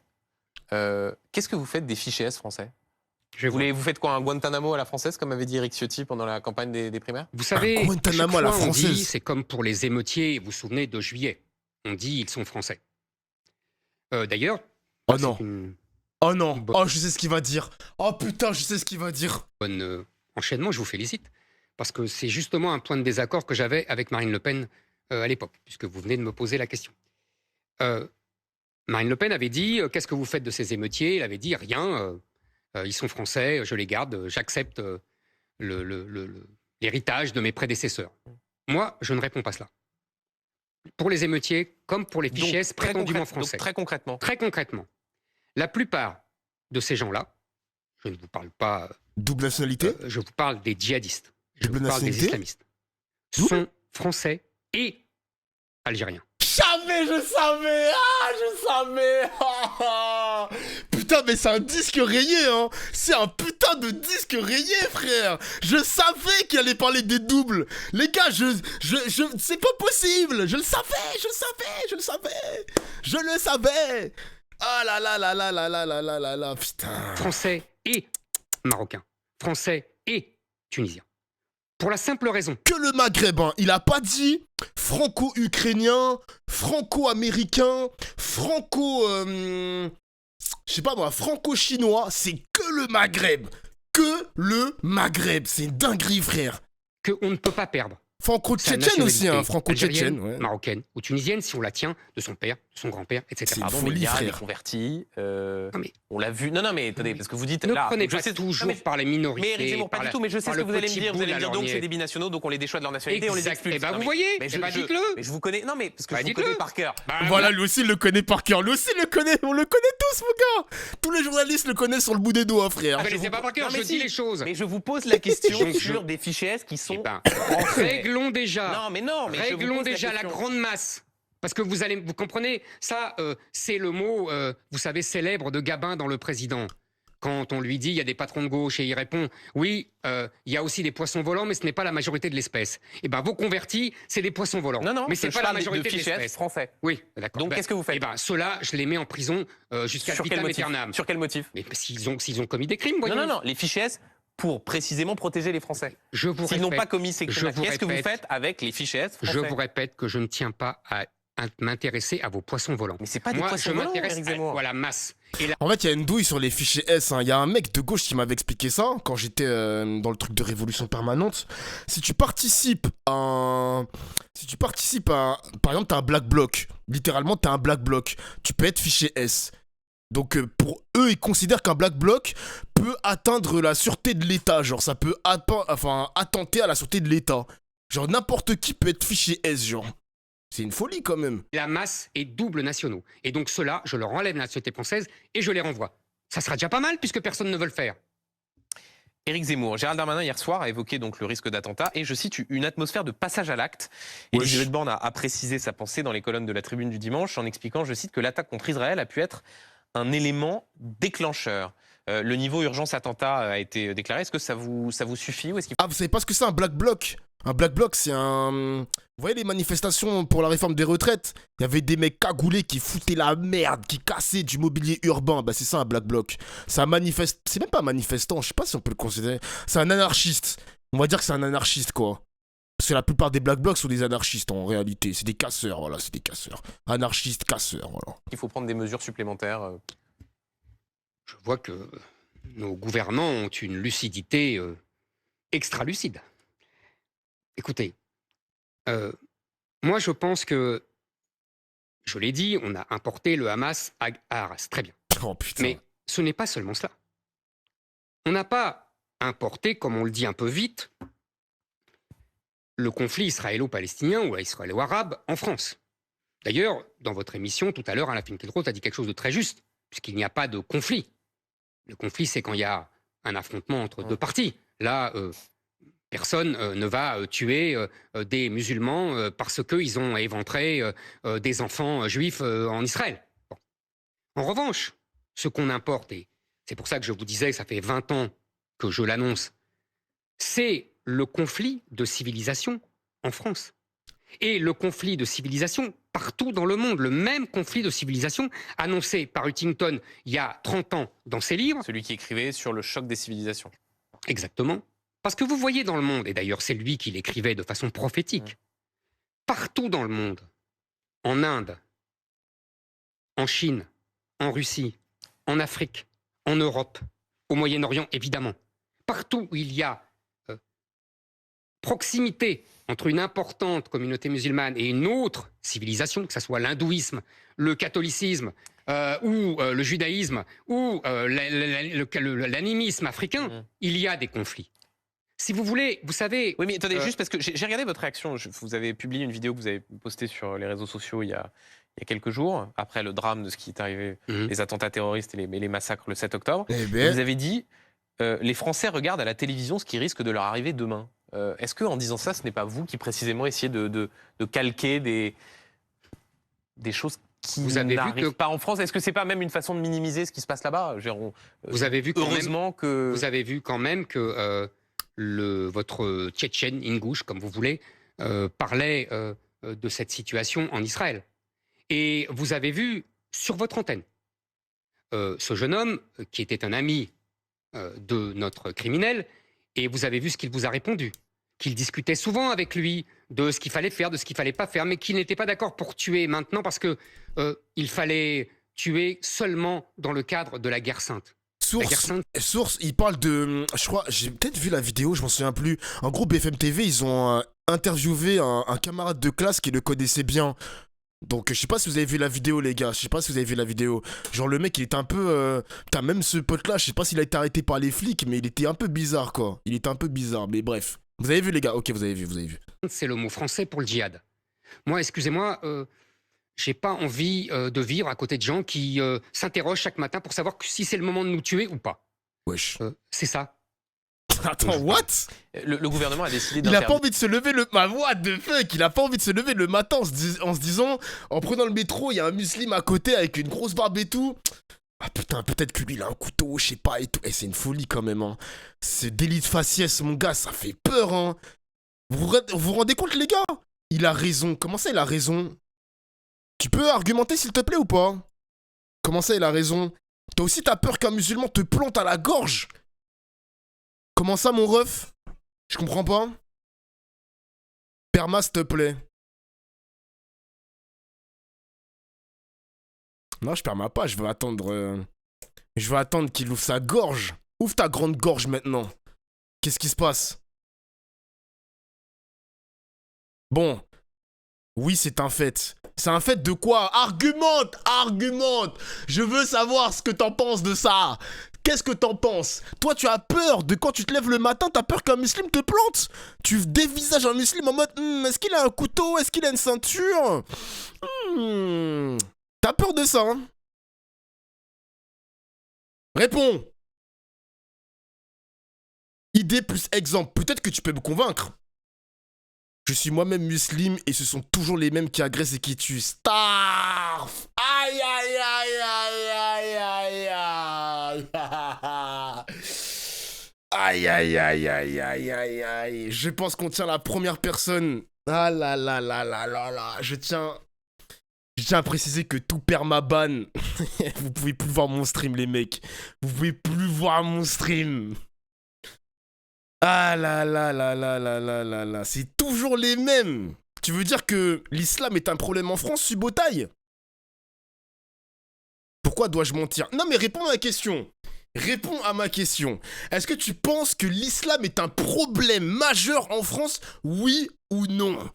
S2: Qu'est-ce que vous faites des fichiers S français? Vous faites quoi, un Guantanamo à la française, comme avait dit Éric Ciotti pendant la campagne des primaires?
S3: Vous savez,
S1: Un Guantanamo à la française.
S3: c'est comme pour les émeutiers, vous vous souvenez de juillet. On dit ils sont français. D'ailleurs,
S1: Oh
S3: c'est
S1: non.
S3: une
S1: Oh non.
S3: Bon.
S1: Oh, je sais ce qu'il va dire. Oh putain, je sais ce qu'il va dire.
S3: bonne enchaînement, je vous félicite. Parce que c'est justement un point de désaccord que j'avais avec Marine Le Pen à l'époque, puisque vous venez de me poser la question. Marine Le Pen avait dit qu'est-ce que vous faites de ces émeutiers? Elle avait dit rien, ils sont français, je les garde, j'accepte l'héritage de mes prédécesseurs. Moi, je ne réponds pas cela. Pour les émeutiers, comme pour les fichiers S prétendument français.
S2: Donc, très concrètement,
S3: La plupart de ces gens-là, je ne vous parle pas,
S1: Double nationalité.
S3: je vous parle des djihadistes, je
S1: Double
S3: vous parle des
S1: nationalité
S3: islamistes,
S1: Double
S3: sont français et algériens.
S1: Je savais. Ah, je savais. Ah. Putain, mais c'est un disque rayé, hein. C'est un putain de disque rayé, frère. Je savais qu'il allait parler des doubles. Les gars, c'est pas possible. Je le savais. Ah là là là là là là là là là là, putain.
S3: Français et marocains, français et tunisiens. Pour la simple raison,
S1: Que le Maghreb, hein. Il a pas dit franco-ukrainien, franco-américain, je sais pas moi, franco-chinois, c'est que le Maghreb. Que le Maghreb. C'est une dinguerie, frère.
S3: qu'on ne peut pas perdre sa
S1: Franco-tchétchène aussi, hein.
S3: nationalité
S1: Franco-tchétchène,
S3: algérienne,
S1: ouais.
S3: marocaine ou tunisienne si on la tient de son père, de son grand-père, etc.
S1: C'est une
S2: Pardon, mais
S1: folie,
S2: il y a des
S1: frère.
S2: convertis.
S3: Non, mais-
S2: On l'a vu. Non, mais attendez, parce que vous dites
S3: Ne
S2: là.
S3: prenez
S2: je
S3: pas
S2: sais-
S3: toujours
S2: non, mais-
S3: par les minorités.
S2: Mais Éric Zemmour, pas
S3: par
S2: du
S3: la-
S2: tout. Mais je sais
S3: par
S2: ce que
S3: le
S2: vous allez me
S3: petit
S2: dire. Vous
S3: bout
S2: allez
S3: à
S2: me dire donc
S3: lorgner.
S2: c'est des binationaux, donc on les déchoit de leur nationalité, on les
S3: Exact.
S2: expulse.
S3: Eh ben,
S2: Non,
S3: vous
S2: mais-
S3: voyez,
S2: mais
S3: eh ben, dites-le.
S2: Mais je vous connais. Non, mais parce que
S3: Bah,
S2: je vous
S3: dites-le.
S2: connais par cœur.
S3: Bah,
S1: Voilà, lui aussi, il le connaît par cœur. Lui aussi, il le connaît. On le connaît tous, mon gars. Tous les journalistes le connaissent sur le bout des doigts, frère.
S3: vous connaissez pas par cœur,
S2: Non, mais
S3: je dis
S2: si.
S3: les choses.
S2: Mais je vous pose la question
S3: Donc,
S2: sur des fichiers S qui
S3: Eh
S2: sont.
S3: ben,
S2: français.
S3: réglons déjà.
S2: Non, mais non, mais je vous
S3: Réglons
S2: pose
S3: déjà la
S2: question.
S3: grande masse. Parce que vous comprenez, ça, c'est le mot, vous savez, célèbre de Gabin dans Le Président. Quand on lui dit, il y a des patrons de gauche, et il répond, oui, il y a aussi des poissons volants, mais ce n'est pas la majorité de l'espèce. Eh ben, vos convertis, c'est des poissons volants.
S2: Non,
S3: mais c'est
S2: je
S3: pas la
S2: parle
S3: majorité
S2: de
S3: de
S2: fichiers S
S3: l'espèce.
S2: français.
S3: Oui, d'accord.
S2: Donc,
S3: Ben,
S2: qu'est-ce que vous faites?
S3: Eh ben, ceux-là, je les mets en prison jusqu'à
S2: Sur quel
S3: vitam
S2: motif?
S3: aeternam.
S2: Sur quel motif?
S3: Mais s'ils ont commis des crimes, voyons.
S2: Non, les fichiers S pour précisément protéger les Français.
S3: Je vous
S2: S'ils n'ont
S3: répète,
S2: pas commis ces
S3: je
S2: crimes,
S3: vous
S2: qu'est-ce que vous
S3: répète,
S2: faites avec les fichiers S français?
S3: je vous répète que je ne tiens pas à m'intéresser à vos poissons volants.
S2: Mais c'est pas des
S3: Moi,
S2: poissons
S3: je
S2: volants,
S3: m'intéresse
S2: Éric Zemmour.
S3: à la masse. Et la
S1: En fait, il y a une douille sur les fichiers S. Il y a un mec de gauche qui m'avait expliqué ça quand j'étais dans le truc de révolution permanente. Si tu participes à par exemple, t'as un black bloc. Littéralement, t'as un black bloc. Tu peux être fichier S. Donc, pour eux, ils considèrent qu'un black bloc peut atteindre la sûreté de l'État. Genre, ça peut attenter à la sûreté de l'État. Genre, n'importe qui peut être fichier S, genre. C'est une folie, quand même.
S3: la masse est double nationaux. Et donc ceux-là, je leur enlève la nationalité française et je les renvoie. Ça sera déjà pas mal puisque personne ne veut le faire.
S2: Éric Zemmour, Gérald Darmanin hier soir a évoqué donc le risque d'attentat et je cite une atmosphère de passage à l'acte. Elisabeth Borne a précisé sa pensée dans les colonnes de la Tribune du dimanche en expliquant, je cite, que l'attaque contre Israël a pu être un élément déclencheur. Le niveau urgence attentat a été déclaré. Est-ce que ça vous suffit ou est-ce qu'il
S1: Ah, vous savez pas ce que c'est un black bloc? Un black bloc, c'est un... Vous voyez les manifestations pour la réforme des retraites? Il y avait des mecs cagoulés qui foutaient la merde, qui cassaient du mobilier urbain. Bah c'est ça un black bloc. C'est un manifeste... C'est même pas un manifestant, je sais pas si on peut le considérer. C'est un anarchiste. On va dire que c'est un anarchiste, quoi. Parce que la plupart des black blocs sont des anarchistes, en réalité. C'est des casseurs, voilà, c'est des casseurs. Anarchistes, casseurs, voilà.
S2: faut prendre des mesures supplémentaires?
S3: Je vois que nos gouvernants ont une lucidité extra lucide. Écoutez, moi je pense que, je l'ai dit, on a importé le Hamas à Arras, très bien.
S1: Oh putain.
S3: Mais ce n'est pas seulement cela. On n'a pas importé, comme on le dit un peu vite, le conflit israélo-palestinien ou israélo-arabe en France. D'ailleurs, dans votre émission, tout à l'heure, Alain Finkielkraut a dit quelque chose de très juste, puisqu'il n'y a pas de conflit. Le conflit, c'est quand il y a un affrontement entre deux parties. Là, personne ne va tuer des musulmans parce qu'ils ont éventré des enfants juifs en Israël. Bon. En revanche, ce qu'on importe, et c'est pour ça que je vous disais que ça fait 20 ans que je l'annonce, c'est le conflit de civilisation en France. Et le conflit de civilisation partout dans le monde, le même conflit de civilisation annoncé par Huntington il y a 30 ans dans ses livres.
S2: Celui qui écrivait sur le choc des civilisations.
S3: Exactement. Parce que vous voyez dans le monde, et d'ailleurs c'est lui qui l'écrivait de façon prophétique, partout dans le monde, en Inde, en Chine, en Russie, en Afrique, en Europe, au Moyen-Orient évidemment, partout où il y a proximité entre une importante communauté musulmane et une autre civilisation, que ce soit l'hindouisme, le catholicisme ou le judaïsme ou l'animisme africain, il y a des conflits. Si vous voulez, vous savez...
S2: Oui, mais attendez, juste parce que j'ai regardé votre réaction. Vous avez publié une vidéo que vous avez postée sur les réseaux sociaux il y a quelques jours, après le drame de ce qui est arrivé, les attentats terroristes et les massacres le 7 octobre.
S1: Eh ben.
S2: Vous avez dit les Français regardent à la télévision ce qui risque de leur arriver demain. Est-ce qu'en disant ça, ce n'est pas vous qui précisément essayez de calquer des choses qui n'arrivent pas en France? Est-ce que c'est pas même une façon de minimiser ce qui se passe là-bas?
S3: Vous avez vu quand
S2: heureusement que...
S3: Vous avez vu quand même que votre Tchétchène, Ingouche, comme vous voulez, parlait de cette situation en Israël. Et vous avez vu sur votre antenne ce jeune homme qui était un ami de notre criminel, et vous avez vu ce qu'il vous a répondu, qu'il discutait souvent avec lui de ce qu'il fallait faire, de ce qu'il fallait pas faire, mais qu'il n'était pas d'accord pour tuer maintenant parce que il fallait tuer seulement dans le cadre de la guerre sainte.
S1: Source, il parle de... Je crois, j'ai peut-être vu la vidéo, je m'en souviens plus. En gros, BFM TV, ils ont interviewé un camarade de classe qui le connaissait bien. Donc, je sais pas si vous avez vu la vidéo, les gars. Je sais pas si vous avez vu la vidéo. Genre, le mec, il était un peu... Putain, même ce pote-là, je sais pas s'il a été arrêté par les flics, mais il était un peu bizarre, quoi. Il était un peu bizarre, mais bref. Vous avez vu, les gars? Ok, vous avez vu.
S3: C'est le mot français pour le djihad. Moi, excusez-moi, j'ai pas envie de vivre à côté de gens qui s'interrogent chaque matin pour savoir si c'est le moment de nous tuer ou pas.
S1: Wesh.
S3: C'est ça.
S1: Attends, what?
S2: Le gouvernement a décidé
S1: Il
S2: d'interdire...
S1: a pas envie de se lever le... Bah, what the fuck? Il a pas envie de se lever le matin en se disant... En prenant le métro, il y a un musulman à côté avec une grosse barbe et tout. Ah putain, peut-être que lui, il a un couteau, je sais pas et tout. Eh, c'est une folie quand même, hein. Ce délit de faciès, mon gars, ça fait peur, hein. Vous vous rendez compte, les gars? Il a raison. Comment ça, il a raison? Tu peux argumenter, s'il te plaît, ou pas? Comment ça, il a raison? Toi aussi, t'as peur qu'un musulman te plante à la gorge? Comment ça, mon ref? Je comprends pas. Perma, s'il te plaît. Non, je perma pas, je veux attendre qu'il ouvre sa gorge. Ouvre ta grande gorge maintenant. Qu'est-ce qui se passe? Bon. Oui, c'est un fait. C'est un fait de quoi? Argumente! Je veux savoir ce que t'en penses de ça. Qu'est-ce que t'en penses? Toi, tu as peur de quand tu te lèves le matin, t'as peur qu'un musulman te plante? Tu dévisages un musulman en mode est-ce qu'il a un couteau? Est-ce qu'il a une ceinture? T'as peur de ça, hein? Réponds! Idée plus exemple. Peut-être que tu peux me convaincre. Je suis moi-même musulman et ce sont toujours les mêmes qui agressent et qui tuent. Starf! Aïe aïe aïe aïe aïe aïe aïe. Aïe aïe aïe aïe aïe aïe aïe. Je pense qu'on tient la première personne. Ah là là là là là là. Je tiens à préciser que tout permaban. Vous pouvez plus voir mon stream, les mecs. Vous pouvez plus voir mon stream. Ah là là là là là là là là. C'est toujours les mêmes. Tu veux dire que l'islam est un problème en France, Subotaï? Pourquoi dois-je mentir? Non mais réponds à ma question. Réponds à ma question. Est-ce que tu penses que l'islam est un problème majeur en France? Oui ou non?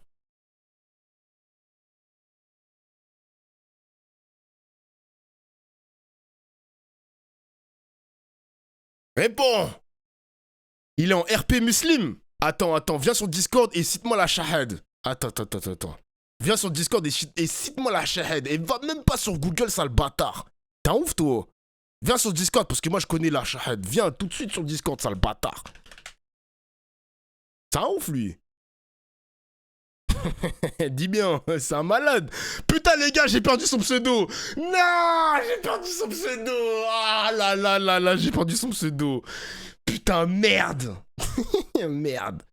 S1: Réponds! Il est en RP Muslim. Attends, viens sur Discord et cite-moi la shahad. Attends. Viens sur Discord et cite-moi la shahad. Et va même pas sur Google, sale bâtard. T'es un ouf, toi. Viens sur Discord parce que moi je connais la shahad. Viens tout de suite sur Discord, sale bâtard. C'est un ouf, lui. Dis bien, c'est un malade. Putain, les gars, j'ai perdu son pseudo. Non, j'ai perdu son pseudo. Ah là là là là, j'ai perdu son pseudo. Putain, merde. Merde.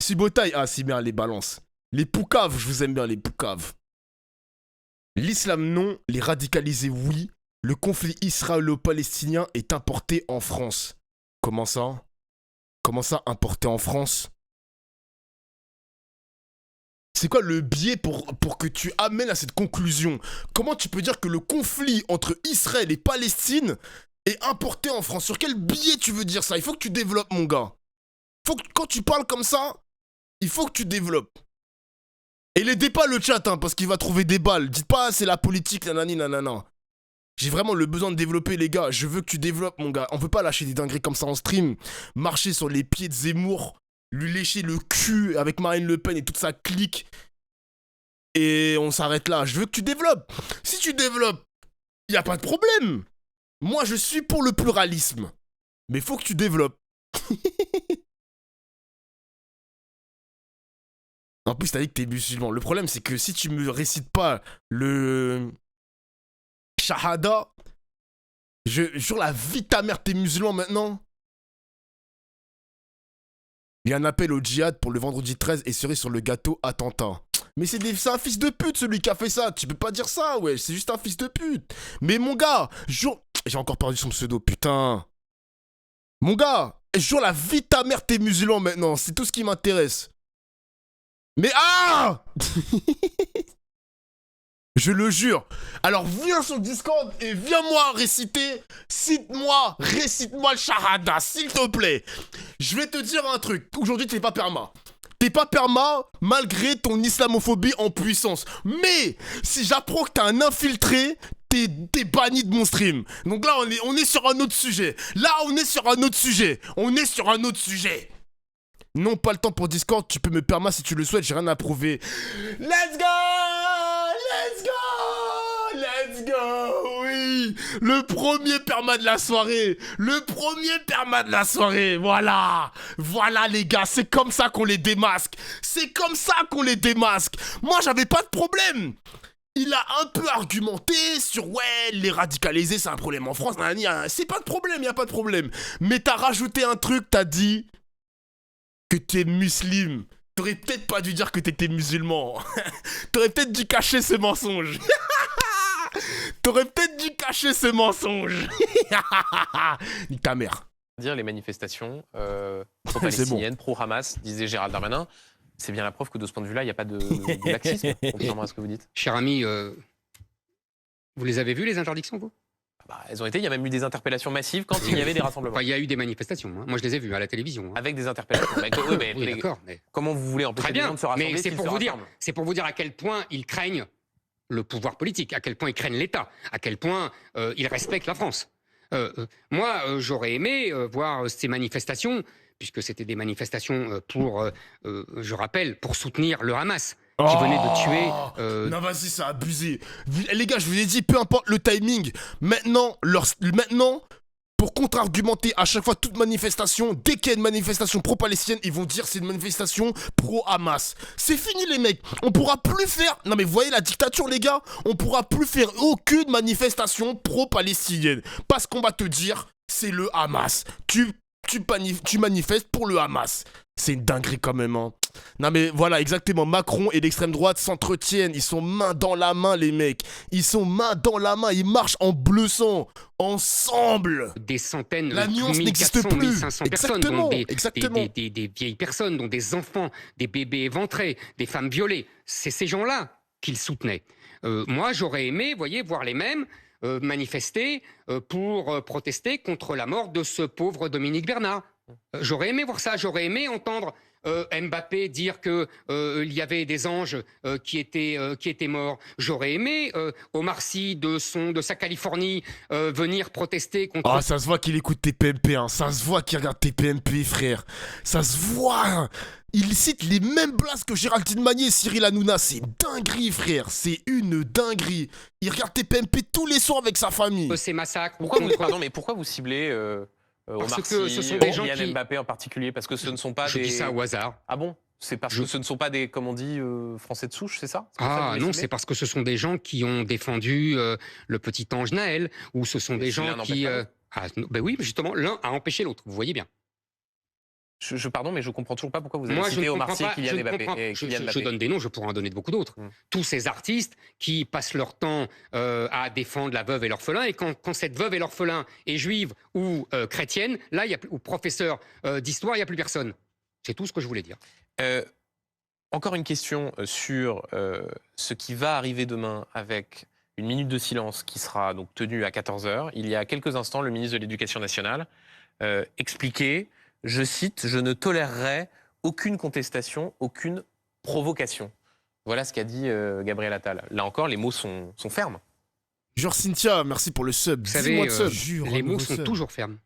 S1: Subotai, ah si bien, les balances. Les poucaves, je vous aime bien, les poucaves. L'islam non, les radicalisés oui. Le conflit israélo-palestinien est importé en France. Comment ça? Comment ça, importé en France? C'est quoi le biais pour que tu amènes à cette conclusion? Comment tu peux dire que le conflit entre Israël et Palestine est importé en France? Sur quel biais tu veux dire ça? Il faut que tu développes, mon gars. Quand tu parles comme ça, il faut que tu développes. Et l'aidez pas le chat, hein, parce qu'il va trouver des balles. Dites pas, c'est la politique, nanani, nanana. J'ai vraiment le besoin de développer, les gars. Je veux que tu développes, mon gars. On peut pas lâcher des dingueries comme ça en stream. Marcher sur les pieds de Zemmour, lui lécher le cul avec Marine Le Pen et toute sa clique. Et on s'arrête là. Je veux que tu développes. Si tu développes, y a pas de problème. Moi, je suis pour le pluralisme. Mais faut que tu développes. En plus, t'as dit que t'es musulman. Le problème, c'est que si tu me récites pas le Shahada, sur la vie de ta mère, t'es musulman maintenant. Il y a un appel au djihad pour le vendredi 13 et cerise sur le gâteau, attentat. Mais c'est un fils de pute celui qui a fait ça. Tu peux pas dire ça, ouais. C'est juste un fils de pute. Mais mon gars, j'ai encore perdu son pseudo, putain. Mon gars, jure la vie de ta mère, t'es musulman maintenant. C'est tout ce qui m'intéresse. Mais ah Je le jure. Alors viens sur Discord et viens-moi réciter. Récite-moi le Shahada, s'il te plaît. Je vais te dire un truc. Aujourd'hui, t'es pas perma. T'es pas perma malgré ton islamophobie en puissance. Mais si j'apprends que t'es un infiltré, t'es banni de mon stream. Donc là, on est sur un autre sujet. Non, pas le temps pour Discord, tu peux me perma si tu le souhaites, j'ai rien à prouver. Let's go! Oui! Le premier perma de la soirée! Voilà! Voilà les gars, c'est comme ça qu'on les démasque! Moi, j'avais pas de problème! Il a un peu argumenté sur ouais, les radicalisés, c'est un problème en France, c'est pas de problème, y a pas de problème. Mais t'as rajouté un truc, t'as dit que t'es musulman. T'aurais peut-être pas dû dire que t'étais musulman. T'aurais peut-être dû cacher ce mensonge. Nique ta mère.
S2: Dire les manifestations pro-palestiniennes, pro-Hamas, disait Gérald Darmanin. C'est bien la preuve que de ce point de vue-là, il n'y a pas de laxisme, contrairement à ce que vous dites.
S3: Cher ami, vous les avez vues, les interdictions, vous?
S2: Elles ont été, il y a même eu des interpellations massives quand il y avait des rassemblements.
S3: Il y a eu des manifestations, hein. Moi je les ai vues à la télévision. Hein.
S2: Avec des interpellations.
S3: Oui, d'accord. Mais...
S2: Comment vous voulez empêcher les gens de se rassembler?
S3: Mais c'est pour vous dire à quel point ils craignent le pouvoir politique, à quel point ils craignent l'État, à quel point ils respectent la France. Moi, j'aurais aimé voir ces manifestations, puisque c'était des manifestations pour, je rappelle, pour soutenir le Hamas. Qui venait de tuer...
S1: Non, vas-y, c'est abusé. Les gars, je vous ai dit, peu importe le timing, maintenant, pour contre-argumenter à chaque fois toute manifestation, dès qu'il y a une manifestation pro-palestinienne, ils vont dire c'est une manifestation pro-Hamas. C'est fini, les mecs. On pourra plus faire... Non, mais vous voyez la dictature, les gars? On pourra plus faire aucune manifestation pro-palestinienne. Parce qu'on va te dire, c'est le Hamas. Tu manifestes pour le Hamas. C'est une dinguerie quand même, hein. Non mais voilà, exactement, Macron et l'extrême droite s'entretiennent, ils sont main dans la main les mecs, ils marchent en bleu sang, ensemble.
S3: Des centaines,
S1: la nuance n'existe plus.
S3: 1500 personnes, dont des vieilles personnes, dont des enfants, des bébés éventrés, des femmes violées, c'est ces gens-là qu'ils soutenaient. Moi j'aurais aimé, voyez, voir les mêmes manifester pour protester contre la mort de ce pauvre Dominique Bernard. J'aurais aimé voir ça, j'aurais aimé entendre Mbappé dire que il y avait des anges qui étaient morts. J'aurais aimé Omar Sy de sa Californie venir protester contre...
S1: Ah, ça se voit qu'il écoute TPMP, hein. Ça se voit qu'il regarde TPMP, frère. Ça se voit, hein. Il cite les mêmes blagues que Géraldine Magnier et Cyril Hanouna. C'est dinguerie, frère. C'est une dinguerie. Il regarde TPMP tous les soirs avec sa famille.
S3: Ces massacres...
S2: Pourquoi vous ciblez...
S3: Parce
S2: Omar
S3: que
S2: Sy,
S3: ce sont des gens
S2: Kylian Mbappé en particulier, parce que ce ne sont pas
S3: Je dis ça au hasard.
S2: Ah bon? C'est parce que ce ne sont pas des, comme on dit, Français de souche, c'est ça?
S3: Ah non, c'est parce que ce sont des gens qui ont défendu le petit ange Naël, ou ce sont des gens qui... ben oui, justement, l'un a empêché l'autre, vous voyez bien.
S2: Pardon, mais je comprends toujours pas pourquoi vous avez cité Omar Sy, Kylian Mbappé.
S3: Je donne des noms, je pourrais en donner beaucoup d'autres. Tous ces artistes qui passent leur temps à défendre la veuve et l'orphelin, et quand cette veuve et l'orphelin est juive ou chrétienne, là, ou professeur d'histoire, il n'y a plus personne. C'est tout ce que je voulais dire.
S2: Encore une question sur ce qui va arriver demain avec une minute de silence qui sera donc tenue à 14h. Il y a quelques instants, le ministre de l'Éducation nationale expliquait, je cite, « Je ne tolérerai aucune contestation, aucune provocation ». Voilà ce qu'a dit Gabriel Attal. Là encore, les mots sont fermes.
S1: Genre Cynthia, merci pour le sub.
S3: Vous savez, les mots sont
S5: sub.
S3: toujours fermes.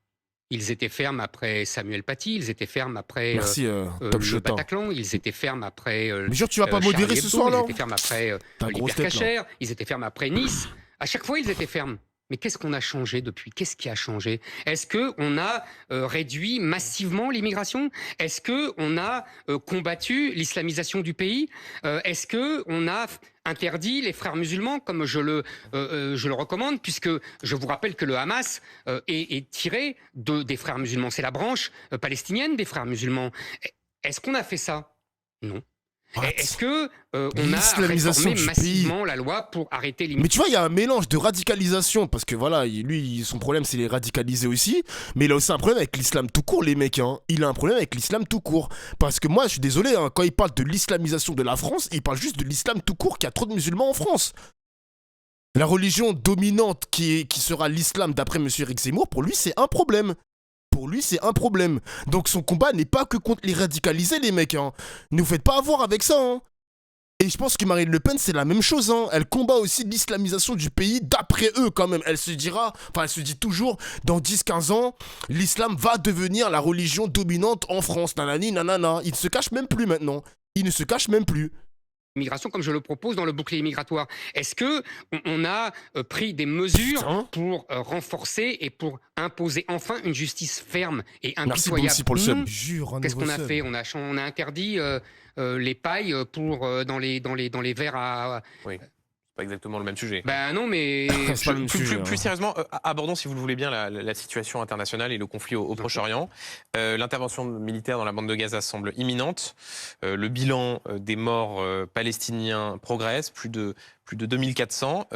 S3: Ils étaient fermes après Samuel Paty, ils étaient fermes après
S1: Merci,
S3: le Bataclan, ils étaient fermes après...
S1: Mais genre, tu vas pas modérer ce soir, là?
S3: Ils étaient fermes après l'Hypercacher, ils étaient fermes après Nice. À chaque fois, ils étaient fermes. Mais qu'est-ce qu'on a changé depuis? Qu'est-ce qui a changé? Est-ce qu'on a réduit massivement l'immigration? Est-ce qu'on a combattu l'islamisation du pays? Est-ce qu'on a interdit les frères musulmans, comme je le recommande, puisque je vous rappelle que le Hamas est tiré des frères musulmans. C'est la branche palestinienne des frères musulmans. Est-ce qu'on a fait ça? Non. Est-ce que on a réformé massivement la loi pour arrêter l'immigration?
S1: Mais tu vois, il y a un mélange de radicalisation, parce que voilà, lui, son problème, c'est les radicaliser aussi, mais il a aussi un problème avec l'islam tout court, les mecs, hein. Il a un problème avec l'islam tout court. Parce que moi, je suis désolé, hein, quand il parle de l'islamisation de la France, il parle juste de l'islam tout court, qu'il y a trop de musulmans en France. La religion dominante qui sera l'islam, d'après M. Éric Zemmour, pour lui, c'est un problème. Pour lui, c'est un problème. Donc son combat n'est pas que contre les radicalisés, les mecs. Hein. Ne vous faites pas avoir avec ça. Hein. Et je pense que Marine Le Pen, c'est la même chose. Hein. Elle combat aussi l'islamisation du pays, d'après eux quand même. Elle se dit toujours, dans 10-15 ans, l'islam va devenir la religion dominante en France. Nanani, nanana. Il ne se cache même plus maintenant. Il ne se cache même plus.
S3: Migration comme je le propose dans le bouclier migratoire. Est-ce que on a pris des mesures pour renforcer et pour imposer enfin une justice ferme et impitoyable?
S1: Merci pour le sub.
S3: Qu'est-ce qu'on a fait? On a interdit les pailles pour dans les verres à...
S2: Oui. Pas exactement le même sujet.
S3: Ben non, mais
S2: plus sérieusement, abordons, si vous le voulez bien, la situation internationale et le conflit au Proche-Orient. L'intervention militaire dans la bande de Gaza semble imminente. Le bilan des morts palestiniens progresse, plus de 2400.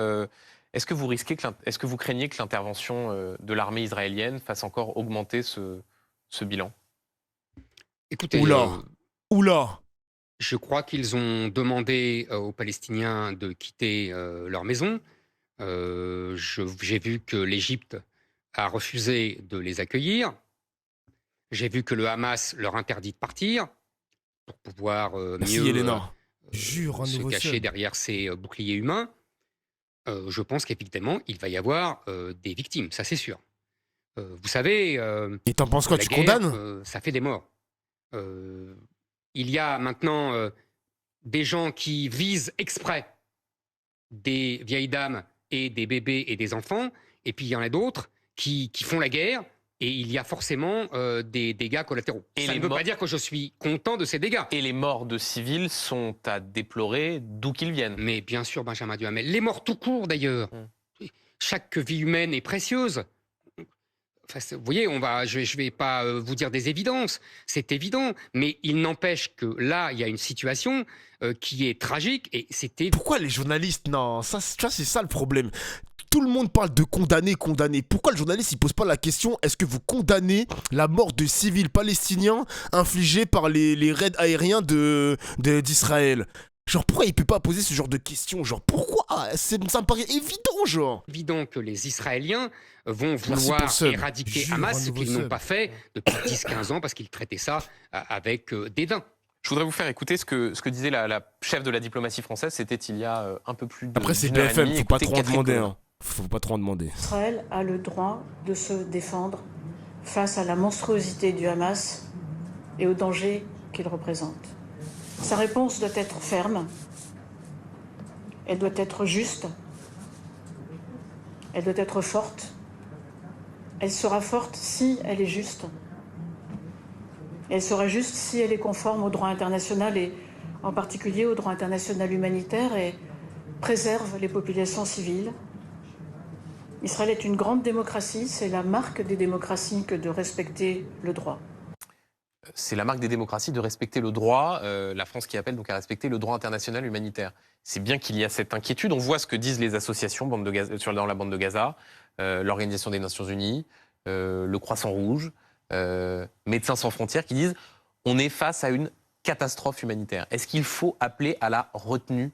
S2: Est-ce que vous craignez que l'intervention de l'armée israélienne fasse encore augmenter ce bilan?
S3: Écoutez,
S1: Oula.
S3: Je crois qu'ils ont demandé aux Palestiniens de quitter leur maison. J'ai vu que l'Égypte a refusé de les accueillir. J'ai vu que le Hamas leur interdit de partir pour pouvoir mieux se cacher derrière ces boucliers humains. Je pense qu'effectivement, il va y avoir des victimes, ça c'est sûr. Vous savez...
S1: Et t'en penses quoi? Tu condamnes?
S3: Ça fait des morts. Il y a maintenant des gens qui visent exprès des vieilles dames et des bébés et des enfants, et puis il y en a d'autres qui font la guerre, et il y a forcément des dégâts collatéraux. Et ça ne veut pas dire que je suis content de ces dégâts.
S2: Et les morts de civils sont à déplorer d'où qu'ils viennent.
S3: Mais bien sûr, Benjamin Duhamel. Les morts tout court, d'ailleurs. Chaque vie humaine est précieuse. Enfin, vous voyez, je vais pas vous dire des évidences, c'est évident, mais il n'empêche que là, il y a une situation qui est tragique et c'était...
S1: Pourquoi les journalistes, non, ça, tu vois, c'est ça le problème. Tout le monde parle de condamner. Pourquoi le journaliste, il pose pas la question, est-ce que vous condamnez la mort de civils palestiniens infligés par les raids aériens d'Israël? Genre, pourquoi il peut pas poser ce genre de questions? Genre, pourquoi? Ça me paraît évident, genre.
S3: Évident que les Israéliens vont vouloir éradiquer Hamas, ce qu'ils n'ont pas fait depuis 10-15 ans, parce qu'ils traitaient ça avec dédain.
S2: Je voudrais vous faire écouter ce que disait la chef de la diplomatie française, c'était il y a un peu plus de...
S1: Après, c'est BFM, faut pas trop en demander. Hein. Faut pas trop en demander.
S7: Israël a le droit de se défendre face à la monstruosité du Hamas et au danger qu'il représente. Sa réponse doit être ferme, elle doit être juste, elle doit être forte. Elle sera forte si elle est juste. Et elle sera juste si elle est conforme au droit international et en particulier au droit international humanitaire et préserve les populations civiles. Israël est une grande démocratie, c'est la marque des démocraties que de respecter le droit.
S2: C'est la marque des démocraties de respecter le droit, la France qui appelle donc à respecter le droit international humanitaire. C'est bien qu'il y a cette inquiétude. On voit ce que disent les associations dans la bande de Gaza, l'Organisation des Nations Unies, le Croissant Rouge, Médecins sans frontières qui disent on est face à une catastrophe humanitaire. Est-ce qu'il faut appeler à la retenue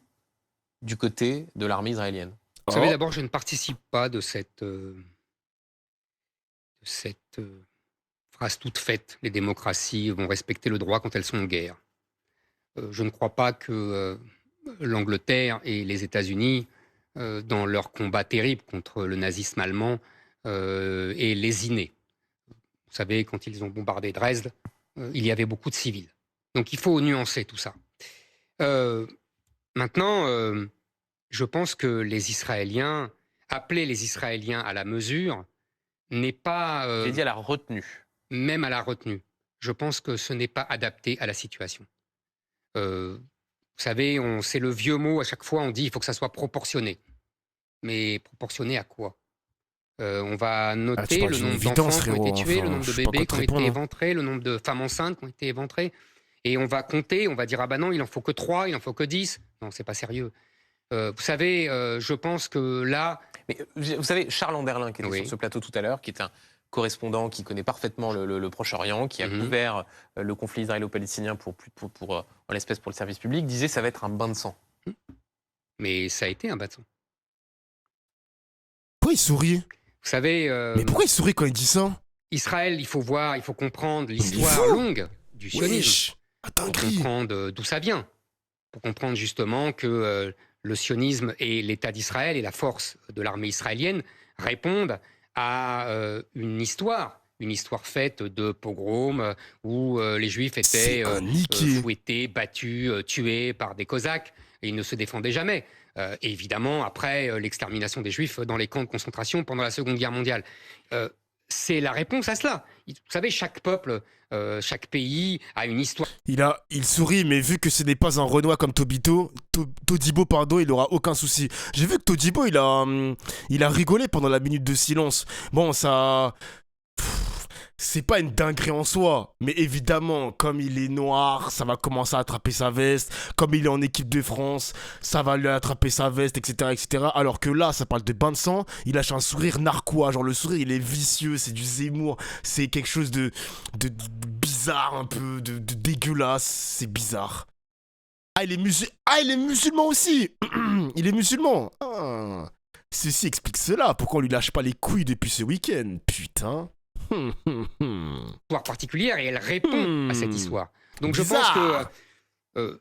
S2: du côté de l'armée israélienne?
S3: Vous savez, d'abord, je ne participe pas de cette phrase toute faite. Les démocraties vont respecter le droit quand elles sont en guerre. Je ne crois pas que l'Angleterre et les États-Unis, dans leur combat terrible contre le nazisme allemand, aient lésiné. Vous savez, quand ils ont bombardé Dresde, il y avait beaucoup de civils. Donc il faut nuancer tout ça. Maintenant, je pense que les Israéliens, appeler les Israéliens à la mesure, n'est pas...
S2: J'ai dit à la retenue.
S3: Même à la retenue. Je pense que ce n'est pas adapté à la situation. Vous savez, c'est le vieux mot, à chaque fois on dit il faut que ça soit proportionné. Mais proportionné à quoi? On va noter le nombre d'enfants qui ont été tués, le nombre de bébés qui ont été éventrés, le nombre de femmes enceintes qui ont été éventrées. Et on va compter, on va dire ah ben non, il en faut que 3, il en faut que 10. Non, c'est pas sérieux. Vous savez, je pense que là...
S2: Mais, vous savez, Charles Anderlin, qui était sur ce plateau tout à l'heure, qui est un correspondant qui connaît parfaitement le Proche-Orient, qui a couvert le conflit israélo-palestinien pour en l'espèce pour le service public, disait ça va être un bain de sang.
S3: Mais ça a été un bain de sang.
S1: Pourquoi il sourit?
S3: Vous savez...
S1: Mais pourquoi il sourit quand il dit ça?
S3: Israël, il faut comprendre l'histoire longue du sionisme. Pour comprendre d'où ça vient. Pour comprendre justement que le sionisme et l'État d'Israël et la force de l'armée israélienne répondent à une histoire faite de pogroms où les Juifs étaient fouettés, battus, tués par des Cosaques et ils ne se défendaient jamais. Et évidemment, après l'extermination des Juifs dans les camps de concentration pendant la Seconde Guerre mondiale. C'est la réponse à cela. Vous savez, chaque peuple, chaque pays a une histoire.
S1: Il sourit, mais vu que ce n'est pas un Renoir comme Todibo, il aura aucun souci. J'ai vu que Todibo, il a rigolé pendant la minute de silence. Bon, ça... C'est pas une dinguerie en soi, mais évidemment, comme il est noir, ça va commencer à attraper sa veste. Comme il est en équipe de France, ça va lui attraper sa veste, etc., etc. Alors que là, ça parle de bain de sang, il lâche un sourire narquois. Genre le sourire, il est vicieux, c'est du Zemmour, c'est quelque chose de bizarre un peu, de dégueulasse, c'est bizarre. Ah, il est musulman aussi. Il est musulman. Ah. Ceci explique cela, pourquoi on lui lâche pas les couilles depuis ce week-end, putain.
S3: Histoire particulière et elle répond à cette histoire. Donc bizarre. Je pense que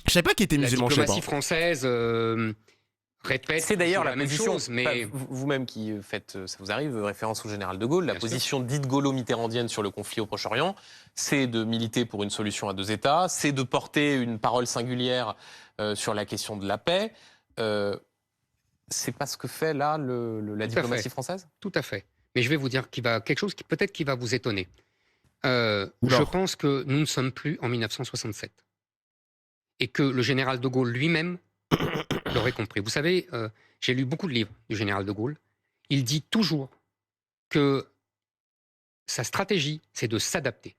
S1: je savais pas qu'il était musulman.
S3: La diplomatie française répète.
S2: C'est d'ailleurs la
S3: même
S2: position.
S3: Chose, mais
S2: vous-même qui faites, ça vous arrive, référence au général de Gaulle, la position dite gaulo-mitterrandienne sur le conflit au Proche-Orient, c'est de militer pour une solution à 2 États, c'est de porter une parole singulière sur la question de la paix. C'est pas ce que fait là la diplomatie française?
S3: Tout à fait. Mais je vais vous dire quelque chose qui peut-être va vous étonner. Je pense que nous ne sommes plus en 1967. Et que le général de Gaulle lui-même l'aurait compris. Vous savez, j'ai lu beaucoup de livres du général de Gaulle. Il dit toujours que sa stratégie, c'est de s'adapter.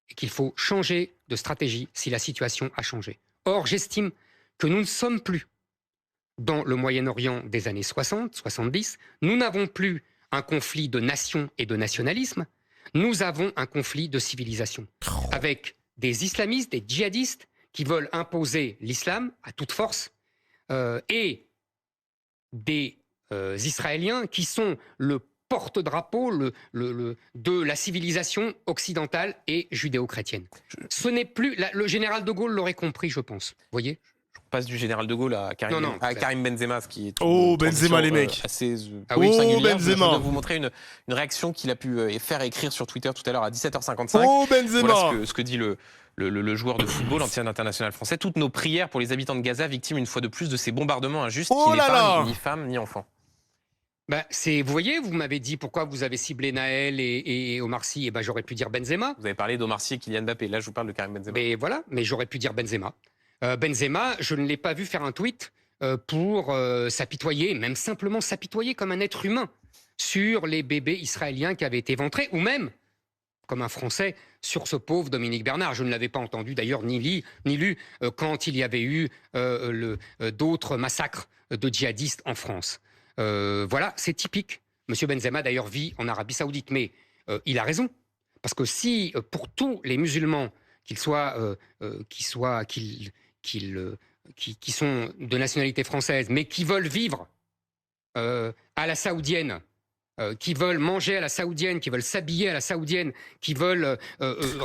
S3: Et qu'il faut changer de stratégie si la situation a changé. Or, j'estime que nous ne sommes plus dans le Moyen-Orient des années 60, 70. Nous n'avons plus un conflit de nation et de nationalisme, nous avons un conflit de civilisation. Avec des islamistes, des djihadistes qui veulent imposer l'islam à toute force et des Israéliens qui sont le porte-drapeau de la civilisation occidentale et judéo-chrétienne. Ce n'est plus... le général de Gaulle l'aurait compris, je pense. Vous voyez ?
S2: Passe du général de Gaulle à Karim Benzema, ce qui est
S1: Benzema les mecs.
S2: Assez
S1: Benzema.
S2: Je vais vous montrer une réaction qu'il a pu faire écrire sur Twitter tout à l'heure à 17h55.
S1: Benzema.
S2: Voilà ce que dit le joueur de football, ancien international français. Toutes nos prières pour les habitants de Gaza, victimes une fois de plus de ces bombardements injustes qui n'épargnent ni femmes ni enfants.
S3: Vous voyez, vous m'avez dit pourquoi vous avez ciblé Naël et Omar Sy. Eh ben, j'aurais pu dire Benzema.
S2: Vous avez parlé d'Omar Sy et Kylian Mbappé. Là, je vous parle de Karim Benzema.
S3: Mais voilà, mais j'aurais pu dire Benzema. Benzema, je ne l'ai pas vu faire un tweet pour s'apitoyer, même simplement s'apitoyer comme un être humain sur les bébés israéliens qui avaient été éventrés, ou même, comme un Français, sur ce pauvre Dominique Bernard. Je ne l'avais pas entendu d'ailleurs ni lu quand il y avait eu d'autres massacres de djihadistes en France. Voilà, c'est typique. Monsieur Benzema d'ailleurs vit en Arabie Saoudite, mais il a raison. Parce que si pour tous les musulmans, qui sont de nationalité française, mais qui veulent vivre à la saoudienne, qui veulent manger à la saoudienne, qui veulent s'habiller à la saoudienne, qui veulent...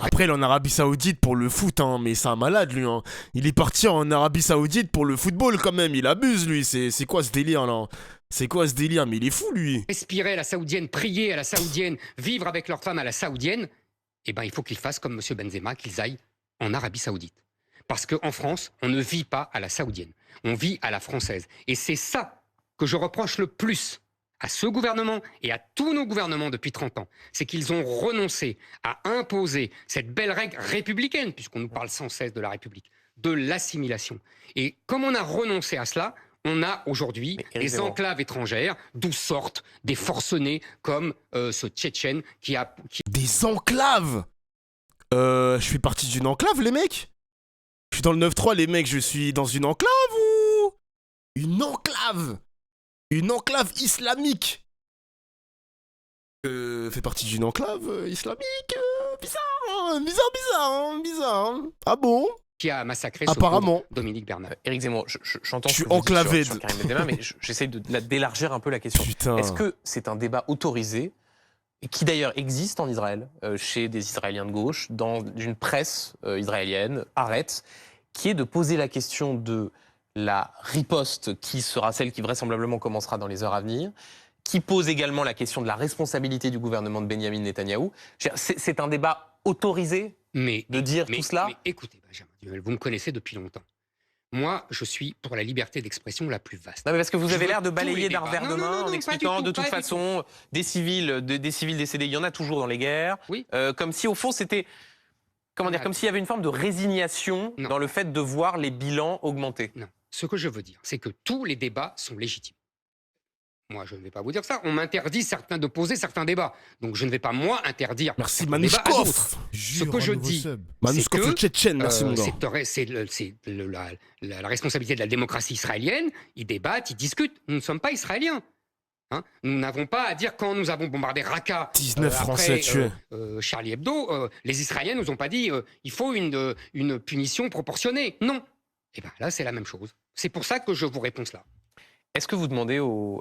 S1: Après, il est en Arabie Saoudite pour le foot, hein, mais c'est un malade, lui. Hein. Il est parti en Arabie Saoudite pour le football, quand même. Il abuse, lui. C'est quoi ce délire, là? C'est quoi ce délire? Mais il est fou, lui.
S3: Respirer à la saoudienne, prier à la saoudienne, vivre avec leur femme à la saoudienne, eh ben, il faut qu'ils fassent comme M. Benzema, qu'ils aillent en Arabie Saoudite. Parce qu'en France, on ne vit pas à la saoudienne. On vit à la française. Et c'est ça que je reproche le plus à ce gouvernement et à tous nos gouvernements depuis 30 ans. C'est qu'ils ont renoncé à imposer cette belle règle républicaine, puisqu'on nous parle sans cesse de la République, de l'assimilation. Et comme on a renoncé à cela, on a aujourd'hui des enclaves étrangères, d'où sortent des forcenés comme ce Tchétchène qui a...
S1: Des enclaves Je fais partie d'une enclave, les mecs? Je suis dans le 9-3, les mecs, je suis dans une enclave ou... Une enclave? Une enclave islamique fait partie d'une enclave islamique bizarre. Ah bon?
S3: Qui a massacré
S1: apparemment
S3: Dominique Bernard.
S2: Éric Zemmour, j'entends
S1: je
S2: ce
S1: suis
S2: que vous dites
S1: enclavé
S2: sur Karim Benzema, mais j'essaie d'élargir un peu la question.
S1: Putain.
S2: Est-ce que c'est un débat autorisé, qui d'ailleurs existe en Israël, chez des Israéliens de gauche, dans une presse israélienne, Haaretz, qui est de poser la question de la riposte qui sera celle qui vraisemblablement commencera dans les heures à venir, qui pose également la question de la responsabilité du gouvernement de Benyamin Netanyahou. C'est un débat autorisé de dire tout cela?
S3: Mais écoutez, Benjamin Duhamel, vous me connaissez depuis longtemps. Moi, je suis pour la liberté d'expression la plus vaste.
S2: Non, mais parce que vous avez l'air de balayer d'un revers de main en expliquant de toute façon des civils décédés, il y en a toujours dans les guerres.
S3: Oui.
S2: Comme si au fond c'était... Comment dire, comme s'il y avait une forme de résignation dans le fait de voir les bilans augmenter.
S3: Non. Ce que je veux dire, c'est que tous les débats sont légitimes. Moi, je ne vais pas vous dire ça. On m'interdit de poser certains débats. Donc, je ne vais pas, moi, interdire.
S1: Merci, Manouchkov.
S3: Ce que je dis,
S1: Manouchkov le Tchétchène, merci, mon gars.
S3: C'est la responsabilité de la démocratie israélienne. Ils débattent, ils discutent. Nous ne sommes pas israéliens. Hein, nous n'avons pas à dire quand nous avons bombardé Raqqa,
S1: 19 Français tués.
S3: Charlie Hebdo, les Israéliens nous ont pas dit il faut une punition proportionnée. Non. Et bien là, c'est la même chose. C'est pour ça que je vous réponds cela.
S2: Est-ce que vous demandez au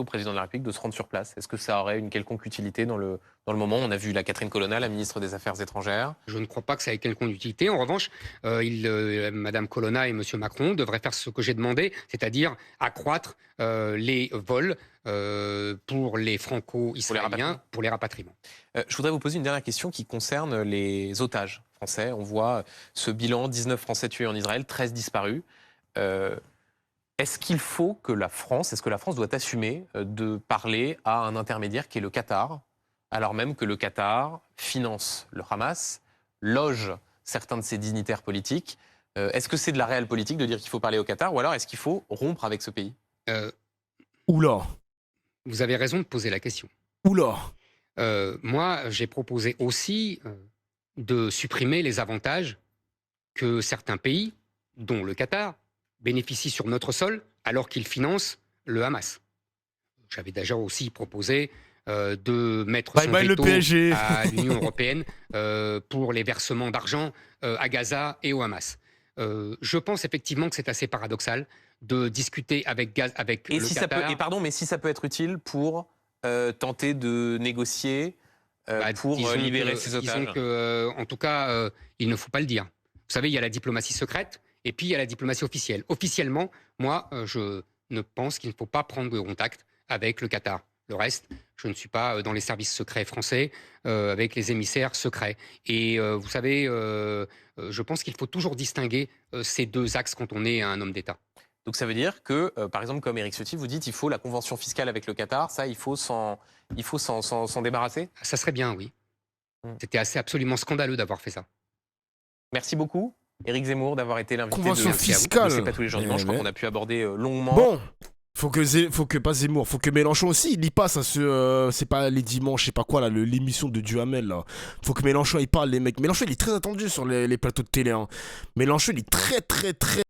S2: président de la République de se rendre sur place? Est-ce que ça aurait une quelconque utilité dans le moment? On a vu la Catherine Colonna, la ministre des Affaires étrangères.
S3: Je ne crois pas que ça ait quelconque utilité. En revanche, Madame Colonna et Monsieur Macron devraient faire ce que j'ai demandé, c'est-à-dire accroître les vols pour les franco-israéliens, pour les rapatriements.
S2: Je voudrais vous poser une dernière question qui concerne les otages français. On voit ce bilan, 19 Français tués en Israël, 13 disparus. Est-ce que la France doit assumer de parler à un intermédiaire qui est le Qatar, alors même que le Qatar finance le Hamas, loge certains de ses dignitaires politiques? Est-ce que c'est de la réelle politique de dire qu'il faut parler au Qatar, ou alors est-ce qu'il faut rompre avec ce pays?
S1: Oula.
S3: Vous avez raison de poser la question.
S1: Oula.
S3: Moi, j'ai proposé aussi de supprimer les avantages que certains pays, dont le Qatar, bénéficient sur notre sol alors qu'ils financent le Hamas. J'avais déjà aussi proposé de mettre son veto à l'Union européenne pour les versements d'argent à Gaza et au Hamas. Je pense effectivement que c'est assez paradoxal de discuter avec le Qatar.
S2: Mais si ça peut être utile pour tenter de négocier pour libérer ces otages.
S3: Disons que, en tout cas, il ne faut pas le dire. Vous savez, il y a la diplomatie secrète et puis il y a la diplomatie officielle. Officiellement, moi, je ne pense qu'il ne faut pas prendre de contact avec le Qatar. Le reste, je ne suis pas dans les services secrets français avec les émissaires secrets. Et vous savez, je pense qu'il faut toujours distinguer ces deux axes quand on est un homme d'État.
S2: Donc ça veut dire que, par exemple, comme Éric Ciotti, vous dites il faut la convention fiscale avec le Qatar, ça, il faut s'en débarrasser.
S3: Ça serait bien, oui.
S2: Mm.
S3: C'était absolument scandaleux d'avoir fait ça.
S2: Merci beaucoup, Éric Zemmour, d'avoir été l'invité
S1: Convention
S2: de
S1: fiscale.
S2: C'est pas tous les jours dimanche. Je crois
S1: mais-
S2: qu'on a pu aborder longuement.
S1: Bon, faut que pas Zemmour, faut que Mélenchon aussi, il y passe à ce, c'est pas les dimanches, je sais pas quoi là, l'émission de Duhamel là. Faut que Mélenchon il parle les mecs. Mélenchon il est très attendu sur les plateaux de télé. Hein. Mélenchon il est très